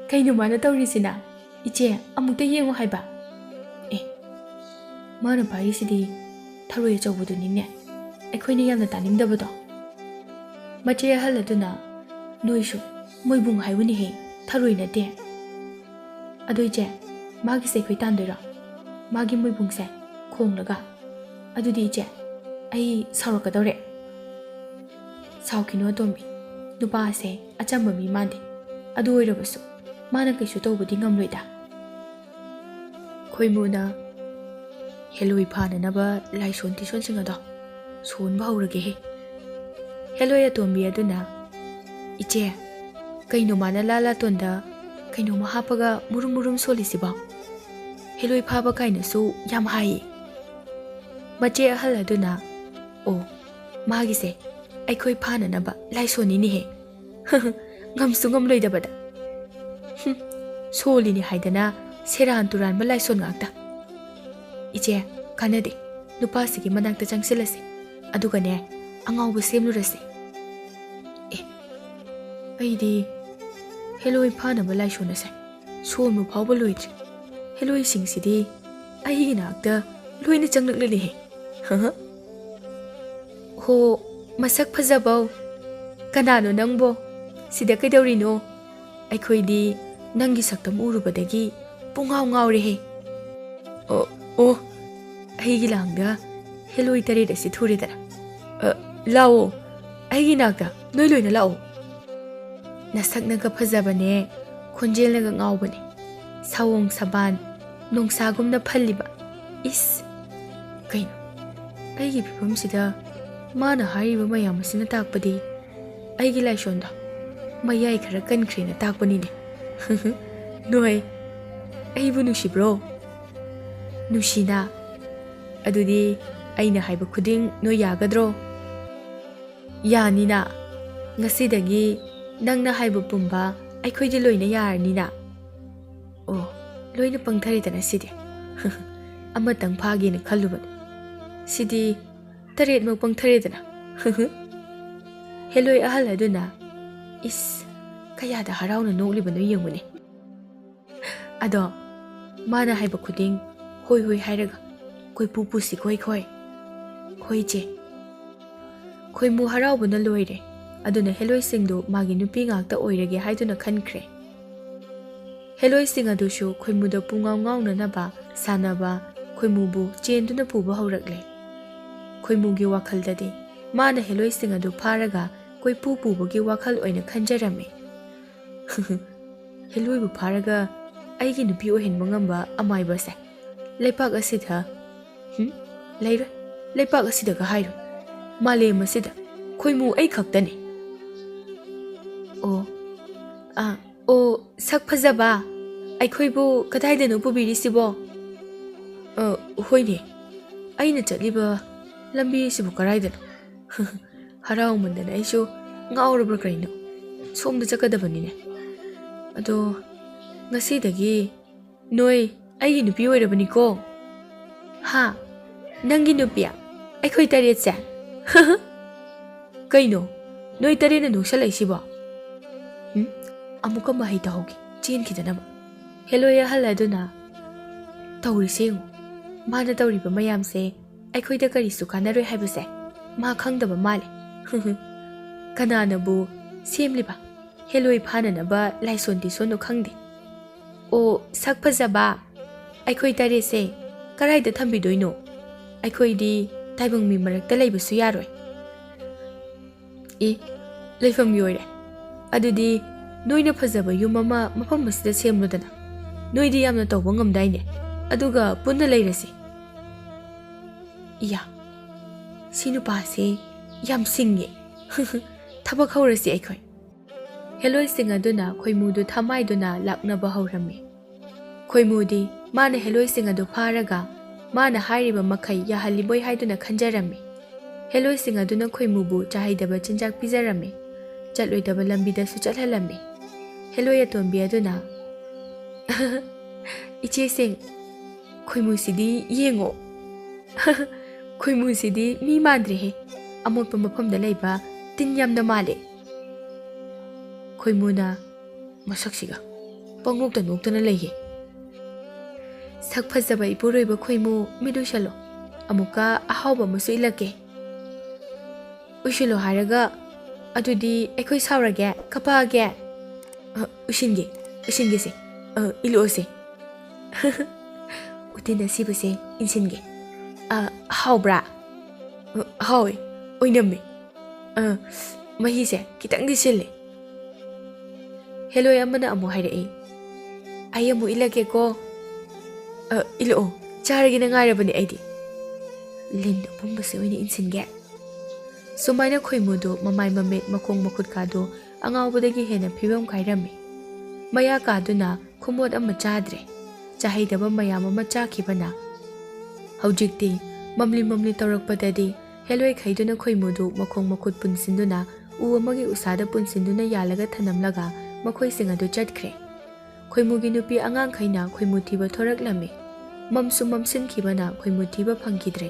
ꯀꯩꯅꯣ ꯃꯥꯅ ꯇꯧꯔꯤꯁꯤꯅ? ꯏꯆꯦ, ꯑꯃꯨꯛꯇ ꯌꯦꯡꯉꯨ ꯍꯥꯏꯕ꯫ ꯃꯥꯅ ꯄꯥꯏꯔꯤꯁꯤꯗꯤ ꯊꯔꯣꯏ ꯑꯆꯧꯕꯗꯨꯅꯤꯅꯦ, ꯑꯩꯈꯣꯏꯅ ꯌꯥꯝꯅ ꯇꯥꯅꯤꯡꯗꯕꯗꯣ꯫ ꯃꯆꯦ ꯑꯍꯜ ꯑꯗꯨꯅ, ꯅꯣꯏꯁꯨ ꯃꯣꯏꯕꯨꯡ ꯍꯥꯏꯕꯅꯤꯍꯦ, ꯊꯔꯣꯏ ꯅꯠꯇꯦ꯫ ꯑꯗꯣ ꯏꯆꯦ, ꯃꯥꯒꯤꯁꯦ ꯑꯩꯈꯣꯏ ꯇꯥꯟꯗꯣꯏꯔꯣ? ꯃꯥꯒꯤ ꯃꯣꯏꯕꯨꯡꯁꯦ ꯈꯣꯡꯂꯒ? ꯑꯗꯨꯗꯤ ꯏꯆꯦ, ꯑꯩ ꯁꯥꯎꯔꯛꯀꯗꯧꯔꯦ꯫ ꯁꯥꯎꯈꯤꯅꯨ ꯑꯇꯣꯝꯕꯤ, ꯅꯨꯄꯥ ꯑꯁꯦ ꯑꯆꯝꯕ ꯃꯤ ꯃꯥꯟꯗꯦ, ꯑꯗꯨ ꯑꯣꯏꯔꯕꯁꯨ ꯃꯥꯅ ꯀꯩꯁꯨ ꯇꯧꯕꯗꯤ ꯉꯝꯂꯣꯏꯗ꯫ ꯈꯣꯏꯃꯨꯅ ꯍꯦꯂꯣꯏ ꯐꯥꯅꯅꯕ ꯂꯥꯏꯁꯣꯟ ꯇꯤꯁꯣꯟꯁꯤꯡ ꯑꯗꯣ ꯁꯣꯟꯕ ꯍꯧꯔꯒꯦꯍꯦ꯫ ꯍꯦꯂꯣꯏ ꯑꯇꯣꯝꯕꯤ ꯑꯗꯨꯅ, ꯏꯆꯦ, ꯀꯩꯅꯣ ꯃꯥꯅ ꯂꯥꯇꯣꯟꯗ ꯀꯩꯅꯣꯝꯃ ꯍꯥꯞꯄꯒ ꯃꯨꯔꯨꯝ ꯁꯣꯜꯂꯤꯁꯤꯕꯣ? ꯍꯦꯂꯣꯏ ꯐꯥꯕ ꯀꯥꯏꯅꯁꯨ ꯌꯥꯝ ꯍꯥꯏꯌꯦ꯫ ꯃꯆꯦ ꯑꯍꯜ ꯑꯗꯨꯅ, ꯑꯣ, ꯃꯥꯒꯤꯁꯦ ꯑꯩꯈꯣꯏ ꯐꯥꯅꯅꯕ ꯂꯥꯏꯁꯣꯟꯅꯤꯅꯦꯍꯦ꯫ ꯉꯝꯁꯨ ꯉꯝꯂꯣꯏꯗꯕꯗ꯫ ꯁꯣꯜꯂꯤꯅꯤ ꯍꯥꯏꯗꯅ ꯁꯦꯔꯥꯟ ꯇꯨꯔꯥꯟꯕ ꯂꯥꯏꯁꯣꯟ ꯉꯥꯛꯇ꯫ ꯏꯆꯦ, ꯀꯥꯟꯅꯗꯦ, ꯅꯨꯄꯥꯁꯤꯒꯤ ꯃꯅꯥꯛꯇ ꯆꯪꯁꯤꯜꯂꯁꯤ, ꯑꯗꯨꯒꯅꯦ ꯑꯉꯥꯎꯕ ꯁꯦꯝꯂꯨꯔꯁꯤ꯫ ꯑꯩꯗꯤ ꯍꯦꯂꯣꯏ ꯐꯥꯅꯕ ꯂꯥꯏꯁꯣꯟ ꯑꯁꯦ ꯁꯣꯟꯕ ꯐꯥꯎꯕ ꯂꯣꯏꯗ꯭ꯔꯤ꯫ ꯍꯦꯂꯣꯏꯁꯤꯡꯁꯤꯗꯤ ꯑꯩꯒꯤ ꯅꯥꯛꯇ ꯂꯣꯏꯅ ꯆꯪꯂꯛꯂꯅꯤꯍꯦ꯫ ꯍꯣ, ꯃꯁꯛ ꯐꯖꯕꯧ, ꯀꯅꯥꯅꯣ ꯅꯪꯕꯣ? ꯁꯤꯗ ꯀꯩꯗꯧꯔꯤꯅꯣ? ꯑꯩꯈꯣꯏꯗꯤ ꯅꯪꯒꯤ ꯁꯛꯇꯝ ꯎꯔꯨꯕꯗꯒꯤ ꯄꯨꯡꯉꯥꯎ ꯉꯥꯎꯔꯦꯍꯦ꯫ ꯑꯣ, ꯑꯩꯒꯤ ꯂꯥꯡꯗ ꯍꯦꯂꯣꯏ 7 ꯑꯁꯤ ꯊꯨꯔꯦꯗꯅ꯫ ꯂꯥꯛꯑꯣ, ꯑꯩꯒꯤ ꯅꯥꯛꯇ ꯅꯣꯏ ꯂꯣꯏꯅ ꯂꯥꯛꯑꯣ꯫ ꯅꯁꯛꯅꯒ ꯐꯖꯕꯅꯦ, ꯈꯣꯟꯖꯦꯜꯅꯒ ꯉꯥꯎꯕꯅꯦ, ꯁꯥꯋꯣꯡ ꯁꯕꯥꯟ ꯅꯣꯡꯁꯥꯒꯨꯝꯅ ꯐꯜꯂꯤꯕ꯫ ꯏꯁ, ꯀꯩꯅꯣ ꯑꯩꯒꯤ ꯐꯤꯕꯝꯁꯤꯗ ꯃꯥꯅ ꯍꯥꯏꯔꯤꯕ ꯃꯌꯥꯝ ꯑꯁꯤꯅ ꯇꯥꯛꯄꯗꯤ ꯑꯩꯒꯤ ꯂꯥꯏꯁꯣꯟꯗꯣ ꯃꯌꯥꯏ ꯈꯔ ꯀꯟꯈ꯭ꯔꯦꯅ ꯇꯥꯛꯄꯅꯤꯅꯦ꯫ ꯅꯣꯏ ꯑꯩꯕꯨ ꯅꯨꯡꯁꯤꯕ꯭ꯔꯣ? ꯅꯨꯡꯁꯤꯅ? ꯑꯗꯨꯗꯤ ꯑꯩꯅ ꯍꯥꯏꯕ ꯈꯨꯗꯤꯡ ꯅꯣꯏ ꯌꯥꯒꯗ꯭ꯔꯣ? ꯌꯥꯅꯤꯅ, ꯉꯁꯤꯗꯒꯤ ꯅꯪꯅ ꯍꯥꯏꯕ ꯄꯨꯝꯕ ꯑꯩꯈꯣꯏꯗꯤ ꯂꯣꯏꯅ ꯌꯥꯔꯅꯤꯅ꯫ ꯑꯣ, ꯂꯣꯏꯅ ꯄꯪꯊꯔꯦꯗꯅ ꯁꯤꯗꯤ꯫ ꯑꯃꯇꯪ ꯐꯥꯒꯦꯅ ꯈꯜꯂꯨꯕꯅꯤ, ꯁꯤꯗꯤ 7ꯃꯛ ꯄꯪꯊꯔꯦꯗꯅ꯫ ꯍꯦꯂꯣꯏ ꯑꯍꯜ ꯑꯗꯨꯅ, ꯏꯁ, ꯀꯌꯥꯗ ꯍꯔꯥꯎꯅ ꯅꯣꯛꯂꯤꯕꯅꯣ ꯌꯦꯡꯉꯨꯅꯦ꯫ ꯑꯗꯣ ꯃꯥꯅ ꯍꯥꯏꯕ ꯈꯨꯗꯤꯡ ꯍꯣꯏ ꯍꯥꯏꯔꯒ ꯀꯣꯏꯄꯨ ꯄꯨꯁꯤꯀꯣ ꯑꯩꯈꯣꯏ꯫ ꯍꯣꯏ ꯏꯆꯦ꯫ ꯈꯣꯏꯃꯨ ꯍꯔꯥꯎꯕꯅ ꯂꯣꯏꯔꯦ, ꯑꯗꯨꯅ ꯍꯦꯂꯣꯏꯁꯤꯡꯗꯨ ꯃꯥꯒꯤ ꯅꯨꯄꯤ ꯉꯥꯛꯇ ꯑꯣꯏꯔꯒꯦ ꯍꯥꯏꯗꯨꯅ ꯈꯟꯈ꯭ꯔꯦ꯫ ꯍꯦꯂꯣꯏꯁꯤꯡ ꯑꯗꯨꯁꯨ ꯈꯣꯏꯃꯨꯗ ꯄꯨꯡꯉꯥꯎ ꯉꯥꯎꯅꯅꯕ ꯁꯥꯟꯅꯕ ꯈꯣꯏꯃꯨꯕꯨ ꯆꯦꯟꯗꯨꯅ ꯄꯨꯕ ꯍꯧꯔꯛꯂꯦ꯫ ꯈꯣꯏꯃꯨꯒꯤ ꯋꯥꯈꯜꯗꯗꯤ ꯃꯥꯅ ꯍꯦꯂꯣꯏꯁꯤꯡ ꯑꯗꯨ ꯐꯥꯔꯒ ꯀꯣꯏꯄꯨ ꯄꯨꯕꯒꯤ ꯋꯥꯈꯜ ꯑꯣꯏꯅ ꯈꯟꯖꯔꯝꯃꯤ꯫ ꯍꯦꯂꯣꯏꯕꯨ ꯐꯥꯔꯒ ꯑꯩꯒꯤ ꯅꯨꯄꯤ ꯑꯣꯏꯍꯟꯕ ꯉꯝꯕ ꯑꯃꯥꯏꯕꯁꯦ ꯂꯩꯄꯥꯛ ꯑꯁꯤꯗ ꯂꯩꯔꯣꯏ ꯂꯩꯄꯥꯛ ꯑꯁꯤꯗꯒ ꯍꯥꯏꯔꯣ ꯃꯥꯂꯦꯝ ꯑꯁꯤꯗ ꯈꯣꯏꯃꯨ ꯑꯩ ꯈꯛꯇꯅꯤ ꯑꯣ ꯁꯛ ꯐꯖꯕ ꯑꯩꯈꯣꯏꯕꯨ ꯀꯗꯥꯏꯗꯅꯣ ꯄꯨꯕꯤꯔꯤꯁꯤꯕꯣ ꯍꯣꯏꯅꯦ ꯑꯩꯅ ꯆꯠꯂꯤꯕ ꯂꯝꯕꯤꯁꯤꯕꯨ ꯀꯗꯥꯏꯗꯅꯣ ꯍꯔꯥꯎꯃꯟꯗꯅ ꯑꯩꯁꯨ ꯉꯥꯎꯔꯕ꯭ꯔꯥ ꯀꯩꯅꯣ ꯁꯣꯝꯗ ꯆꯠꯀꯗꯕꯅꯤꯅꯦ ꯑꯗꯣ ꯉꯁꯤꯗꯒꯤ ꯅꯣꯏ ꯑꯩꯒꯤ ꯅꯨꯄꯤ ꯑꯣꯏꯔꯕꯅꯤꯀꯣ ꯍꯥ ꯅꯪꯒꯤ ꯅꯨꯄꯤ ꯑꯩꯈꯣꯏ ꯇꯔꯦꯠꯁꯦ ꯀꯩꯅꯣ ꯅꯣꯏ ꯇꯔꯦꯠꯅ ꯅꯣꯛꯁꯜꯂꯛꯏꯁꯤꯕꯣ ꯑꯃꯨꯛꯀ ꯃꯍꯩ ꯇꯍꯧꯒꯦ ꯆꯦꯟꯈꯤꯗꯅꯕ ꯍꯦꯂꯣꯏ ꯑꯍꯜ ꯑꯗꯨꯅ ꯇꯧꯔꯤꯁꯦ ꯌꯦꯡꯉꯨ ꯃꯥꯅ ꯇꯧꯔꯤꯕ ꯃꯌꯥꯝꯁꯦ ꯑꯩꯈꯣꯏꯗ ꯀꯔꯤꯁꯨ ꯀꯥꯟꯅꯔꯣꯏ ꯍꯥꯏꯕꯁꯦ ꯃꯥ ꯈꯪꯗꯕ ꯃꯥꯜꯂꯦ ꯀꯅꯥꯅꯕꯨ ꯁꯦꯝꯂꯤꯕ ꯍꯦꯂꯣꯏ ꯐꯥꯅꯅꯕ ꯂꯥꯏꯁꯣꯟ ꯇꯤꯁꯣꯟꯗꯣ ꯈꯪꯗꯦ ꯑꯣ ꯁꯛ ꯐꯖꯕ ꯑꯩꯈꯣꯏ ꯇꯔꯦꯠꯁꯦ ꯀꯗꯥꯏꯗ ꯊꯝꯕꯤꯗꯣꯏꯅꯣ ꯑꯩꯈꯣꯏꯗꯤ ꯇꯥꯏꯕꯪ ꯃꯤ ꯃꯔꯛꯇ ꯂꯩꯕꯁꯨ ꯌꯥꯔꯣꯏ ꯂꯩꯐꯝꯒꯤ ꯑꯣꯏꯔꯦ ꯑꯗꯨꯗꯤ ꯅꯣꯏꯅ ꯐꯖꯕ ꯌꯨꯝ ꯑꯃ ꯃꯐꯝ ꯑꯁꯤꯗ ꯁꯦꯝꯂꯨꯗꯅ ꯅꯣꯏꯗꯤ ꯌꯥꯝꯅ ꯇꯧꯕ ꯉꯝꯗꯥꯏꯅꯦ ꯑꯗꯨꯒ ꯄꯨꯟꯅ ꯂꯩꯔꯁꯤ ꯏꯌꯥ ꯁꯤ ꯅꯨꯄꯥꯁꯦ ꯌꯥꯝ ꯁꯤꯡꯉꯦ ꯊꯕꯛ ꯍꯧꯔꯁꯤ ꯑꯩꯈꯣꯏ ꯍꯦꯂꯣꯏꯁꯤꯡ ꯑꯗꯨꯅ ꯈꯣꯏꯃꯨꯗꯨ ꯊꯃꯥꯏꯗꯨꯅ ꯂꯥꯛꯅꯕ ꯍꯧꯔꯝꯃꯤ ꯈꯣꯏꯃꯨꯗꯤ ꯃꯥꯅ ꯍꯦꯂꯣꯏꯁꯤꯡ ꯑꯗꯨ ꯐꯥꯔꯒ ꯃꯥꯅ ꯍꯥꯏꯔꯤꯕ ꯃꯈꯩ ꯌꯥꯍꯜꯂꯤꯕꯣꯏ ꯍꯥꯏꯗꯨꯅ ꯈꯟꯖꯔꯝꯃꯤ ꯍꯦꯂꯣꯏꯁꯤꯡ ꯑꯗꯨꯅ ꯈꯣꯏꯃꯨꯕꯨ ꯆꯥꯍꯩꯗꯕ ꯆꯤꯟꯖꯥꯛ ꯄꯤꯖꯔꯝꯃꯤ ꯆꯠꯂꯣꯏꯗꯕ ꯂꯝꯕꯤꯗꯁꯨ ꯆꯠꯍꯜꯂꯝꯃꯤ ꯍꯦꯂꯣꯏ ꯑꯇꯣꯟꯕꯤ ꯑꯗꯨꯅ ꯏꯆꯦꯁꯤꯡ ꯈꯣꯏꯃꯨꯁꯤꯗꯤ ꯌꯦꯡꯉꯣ ꯈꯣꯏꯃꯨꯁꯤꯗꯤ ꯃꯤ ꯃꯥꯟꯗ꯭ꯔꯦꯍꯦ ꯑꯃꯣꯠꯄ ꯃꯐꯝꯗ ꯂꯩꯕ ꯇꯤꯟ ꯌꯥꯝꯅ ꯃꯥꯜꯂꯦ ꯈꯣꯏꯃꯨꯅ ꯃꯁꯛꯁꯤꯒ ꯄꯪꯅꯣꯛꯇ ꯅꯣꯛꯇꯅ ꯂꯩꯌꯦ ꯁꯛ ꯐꯖꯕ ꯏꯄꯨꯔꯣꯏꯕ ꯈꯣꯏꯃꯨ ꯃꯤꯠ ꯎꯏꯁꯜꯂꯣ ꯑꯃꯨꯛꯀ ꯑꯍꯥꯎꯕ ꯑꯃꯁꯨ ꯏꯜꯂꯛꯀꯦ ꯎꯏꯁꯤꯜꯂꯣ ꯍꯥꯏꯔꯒ ꯑꯗꯨꯗꯤ ꯑꯩꯈꯣꯏ ꯁꯥꯎꯔꯒꯦ ꯀꯞꯄꯛꯑꯒꯦ ꯎꯏꯁꯤꯟꯒꯦꯁꯦ ꯏꯜꯂꯛꯑꯣꯁꯦ ꯎꯇꯤꯟ ꯑꯁꯤꯕꯁꯦ ꯏꯟꯁꯤꯟꯒꯦ ꯍꯥꯎꯕ꯭ꯔꯥ ꯍꯥꯎꯋꯦ ꯑꯣꯏꯅꯝꯃꯦ ꯃꯍꯤꯁꯦ ꯈꯤꯇꯪꯗꯤ ꯁꯤꯜꯂꯦ ꯍꯦꯂꯣꯏ ꯑꯃꯅ ꯑꯃꯨꯛ ꯍꯥꯏꯔꯛꯏ ꯑꯩ ꯑꯃꯨꯛ ꯏꯜꯂꯛꯀꯦꯀꯣ ꯏꯜꯂꯛꯑꯣ ꯆꯥꯔꯒꯦꯅ ꯉꯥꯏꯔꯕꯅꯦ ꯑꯩꯗꯤ ꯂꯤꯟ ꯑꯄꯨꯝꯕꯁꯦ ꯑꯣꯏꯅ ꯏꯟꯁꯤꯟꯒꯦ ꯁꯨꯃꯥꯏꯅ ꯈꯣꯏꯃꯨꯗꯨ ꯃꯃꯥꯏ ꯃꯃꯤꯠ ꯃꯈꯣꯡ ꯃꯈꯨꯠꯀꯥꯗꯨ ꯑꯉꯥꯎꯕꯗꯒꯤ ꯍꯦꯟꯅ ꯐꯤꯕꯝ ꯀꯥꯏꯔꯝꯃꯤ ꯃꯌꯥ ꯀꯥꯗꯨꯅ ꯈꯨꯃꯣꯠ ꯑꯃ ꯆꯥꯗ꯭ꯔꯦ ꯆꯥꯍꯩꯗꯕ ꯃꯌꯥꯝ ꯑꯃ ꯆꯥꯈꯤꯕꯅ ꯍꯧꯖꯤꯛꯇꯤ ꯃꯝꯂꯤ ꯃꯝꯂꯤ ꯇꯧꯔꯛꯄꯗꯗꯤ ꯍꯦꯂꯣꯏ ꯈꯩꯗꯨꯅ ꯈꯣꯏꯃꯨꯗꯨ ꯃꯈꯣꯡ ꯃꯈꯨꯠ ꯄꯨꯟꯁꯤꯟꯗꯨꯅ ꯎ ꯑꯃꯒꯤ ꯎꯁꯥꯗ ꯄꯨꯟꯁꯤꯟꯗꯨꯅ ꯌꯥꯜꯂꯒ ꯊꯅꯝꯂꯒ ꯃꯈꯣꯏꯁꯤꯡ ꯑꯗꯨ ꯆꯠꯈ꯭ꯔꯦ ꯈꯣꯏꯃꯨꯒꯤ ꯅꯨꯄꯤ ꯑꯉꯥꯡꯈꯩꯅ ꯈꯣꯏꯃꯨ ꯊꯤꯕ ꯊꯣꯔꯛꯂꯝꯃꯤ ꯃꯝꯁꯨ ꯃꯝꯁꯤꯟꯈꯤꯕꯅ ꯈꯣꯏꯃꯨ ꯊꯤꯕ ꯐꯪꯈꯤꯗ꯭ꯔꯦ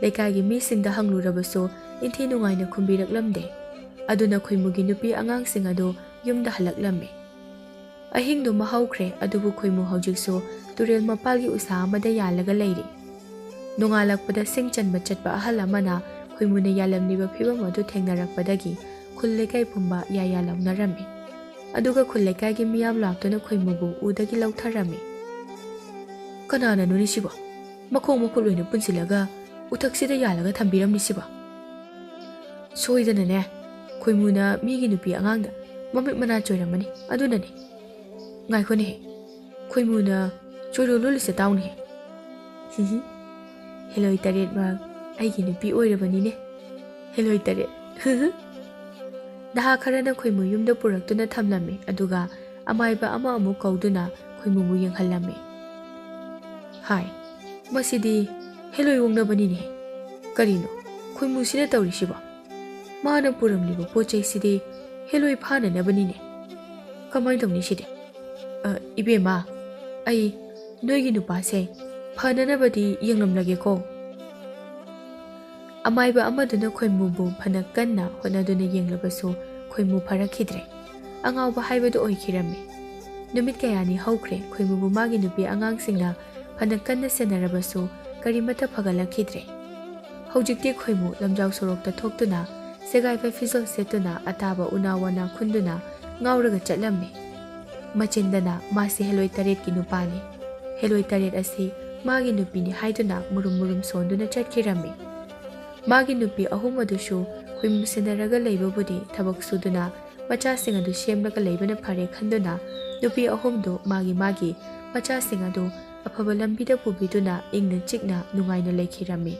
ꯂꯩꯀꯥꯏꯒꯤ ꯃꯤꯁꯤꯡꯗ ꯍꯪꯂꯨꯔꯕꯁꯨ ꯏꯟꯊꯤ ꯅꯨꯡꯉꯥꯏꯅ ꯈꯨꯝꯕꯤꯔꯛꯂꯝꯗꯦ ꯑꯗꯨꯅ ꯈꯣꯏꯃꯨꯒꯤ ꯅꯨꯄꯤ ꯑꯉꯥꯡꯁꯤꯡ ꯑꯗꯨ ꯌꯨꯝꯗ ꯍꯜꯂꯛꯂꯝꯃꯤ ꯑꯍꯤꯡꯗꯨꯃ ꯍꯧꯈ꯭ꯔꯦ ꯑꯗꯨꯕꯨ ꯈꯣꯏꯃꯨ ꯍꯧꯖꯤꯛꯁꯨ ꯇꯨꯔꯦꯜ ꯃꯄꯥꯜꯒꯤ ꯎꯁꯥ ꯑꯃꯗ ꯌꯥꯜꯂꯒ ꯂꯩꯔꯤ ꯅꯣꯡꯉꯥꯜꯂꯛꯄꯗ ꯁꯤꯡ ꯆꯟꯕ ꯆꯠꯄ ꯑꯍꯜ ꯑꯃꯅ ꯈꯣꯏꯃꯨꯅ ꯌꯥꯜꯂꯝꯂꯤꯕ ꯐꯤꯕꯝ ꯑꯗꯨ ꯊꯦꯡꯅꯔꯛꯄꯗꯒꯤ ꯈꯨꯜ ꯂꯩꯀꯥꯏ ꯄꯨꯝꯕ ꯌꯥꯌꯥ ꯂꯥꯎꯅꯔꯝꯃꯤ ꯑꯗꯨꯒ ꯈꯨꯜ ꯂꯩꯀꯥꯏꯒꯤ ꯃꯤꯌꯥꯝ ꯂꯥꯛꯇꯨꯅ ꯈꯣꯏꯃꯨꯕꯨ ꯎꯗꯒꯤ ꯂꯧꯊꯔꯝꯃꯤ ꯀꯅꯥꯅꯅꯣꯅꯤ ꯁꯤꯕꯣ ꯃꯈꯣꯡ ꯃꯈꯨꯠ ꯂꯣꯏꯅ ꯄꯨꯟꯁꯤꯜꯂꯒ ꯎꯊꯛꯁꯤꯗ ꯌꯥꯜꯂꯒ ꯊꯝꯕꯤꯔꯝꯂꯤꯁꯤꯕꯣ ꯁꯣꯏꯗꯅꯅꯦ ꯈꯣꯏꯃꯨꯅ ꯃꯤꯒꯤ ꯅꯨꯄꯤ ꯑꯉꯥꯡꯗ ꯃꯃꯤꯠ ꯃꯅꯥ ꯆꯣꯏꯔꯝꯃꯅꯤ ꯑꯗꯨꯅꯅꯦ ꯉꯥꯏꯈꯣꯅꯦꯍꯦ ꯈꯣꯏꯃꯨꯅ ꯆꯣꯏꯔꯣ ꯂꯣꯜꯂꯤꯁꯦ ꯇꯥꯎꯅꯦꯍꯦ ꯍꯦꯂꯣꯏ ꯇꯔꯦꯠꯃꯛ ꯑꯩꯒꯤ ꯅꯨꯄꯤ ꯑꯣꯏꯔꯕꯅꯤꯅꯦ ꯍꯦꯂꯣꯏ ꯇꯔꯦꯠ ꯅꯍꯥ ꯈꯔꯅ ꯈꯣꯏꯃꯨ ꯌꯨꯝꯗ ꯄꯨꯔꯛꯇꯨꯅ ꯊꯝꯂꯝꯃꯤ ꯑꯗꯨꯒ ꯑꯃꯥꯏꯕ ꯑꯃ ꯑꯃꯨꯛ ꯀꯧꯗꯨꯅ ꯈꯣꯏꯃꯨꯕꯨ ꯌꯦꯡꯍꯜꯂꯝꯃꯤ ꯍꯥꯏ ꯃꯁꯤꯗꯤ ꯍꯦꯂꯣꯏ ꯑꯣꯡꯅꯕꯅꯤꯅꯦ ꯀꯔꯤꯅꯣ ꯈꯣꯏꯃꯨꯁꯤꯅ ꯇꯧꯔꯤꯁꯤꯕꯣ ꯃꯥꯅ ꯄꯨꯔꯝꯂꯤꯕ ꯄꯣꯠ ꯆꯩꯁꯤꯗꯤ ꯍꯦꯂꯣꯏ ꯐꯥꯅꯅꯕꯅꯤꯅꯦ ꯀꯃꯥꯏꯅ ꯇꯧꯅꯤ ꯁꯤꯗꯤ ꯏꯕꯦꯝꯃ ꯑꯩ ꯅꯣꯏꯒꯤ ꯅꯨꯄꯥꯁꯦ ꯐꯅꯅꯕꯗꯤ ꯌꯦꯡꯂꯝꯂꯒꯦꯀꯣ ꯑꯃꯥꯏꯕ ꯑꯃꯗꯨꯅ ꯈꯣꯏꯃꯨꯕꯨ ꯐꯅ ꯀꯟꯅ ꯍꯣꯠꯅꯗꯨꯅ ꯌꯦꯡꯂꯕꯁꯨ ꯈꯣꯏꯃꯨ ꯐꯔꯛꯈꯤꯗ꯭ꯔꯦ ꯑꯉꯥꯎꯕ ꯍꯥꯏꯕꯗꯨ ꯑꯣꯏꯈꯤꯔꯝꯃꯤ ꯅꯨꯃꯤꯠ ꯀꯌꯥꯅꯤ ꯍꯧꯈ꯭ꯔꯦ ꯈꯣꯏꯃꯨꯕꯨ ꯃꯥꯒꯤ ꯅꯨꯄꯤ ꯑꯉꯥꯡꯁꯤꯡꯅ ꯐꯅ ꯀꯟꯅ ꯁꯦꯟꯅꯔꯕꯁꯨ ꯀꯔꯤꯃꯠꯇ ꯐꯒꯠꯂꯛꯈꯤꯗ꯭ꯔꯦ ꯍꯧꯖꯤꯛꯇꯤ ꯈꯣꯏꯃꯨ ꯂꯝꯖꯥꯎ ꯁꯣꯔꯣꯛꯇ ꯊꯣꯛꯇꯨꯅ ꯁꯦꯒꯥꯏꯕ ꯐꯤꯖꯣꯜ ꯁꯦꯠꯇꯨꯅ ꯑꯇꯥꯕ ꯎꯅꯥ ꯋꯥꯅꯥ ꯈꯨꯟꯗꯨꯅ ꯉꯥꯎꯔꯒ ꯆꯠꯂꯝꯃꯤ ꯃꯆꯤꯟꯗꯅ ꯃꯥꯁꯤ ꯍꯦꯂꯣꯏ ꯇꯔꯦꯠꯀꯤ ꯅꯨꯄꯥꯅꯤ ꯍꯦꯂꯣꯏ ꯇꯔꯦꯠ ꯑꯁꯤ ꯃꯥꯒꯤ ꯅꯨꯄꯤꯅꯤ ꯍꯥꯏꯗꯨꯅ ꯃꯨꯔꯨꯝ ꯃꯨꯔꯨꯝ ꯁꯣꯟꯗꯨꯅ ꯆꯠꯈꯤꯔꯝꯃꯤ ꯃꯥꯒꯤ ꯅꯨꯄꯤ ꯑꯍꯨꯝ ꯑꯗꯨꯁꯨ ꯈꯣꯏꯃꯨ ꯁꯦꯟꯅꯔꯒ ꯂꯩꯕꯕꯨꯗꯤ ꯊꯕꯛ ꯁꯨꯗꯨꯅ ꯃꯆꯥꯁꯤꯡ ꯑꯗꯨ ꯁꯦꯝꯂꯒ ꯂꯩꯕꯅ ꯐꯔꯦ ꯈꯟꯗꯨꯅ ꯅꯨꯄꯤ ꯑꯍꯨꯝꯗꯨ ꯃꯥꯒꯤ ꯃꯆꯥꯁꯤꯡ ꯑꯗꯨ ꯑꯐꯕ ꯂꯝꯕꯤꯗ ꯄꯨꯕꯤꯗꯨꯅ ꯏꯪꯅ ꯆꯤꯛꯅ ꯅꯨꯡꯉꯥꯏꯅ ꯂꯩꯈꯤꯔꯝꯃꯤ꯫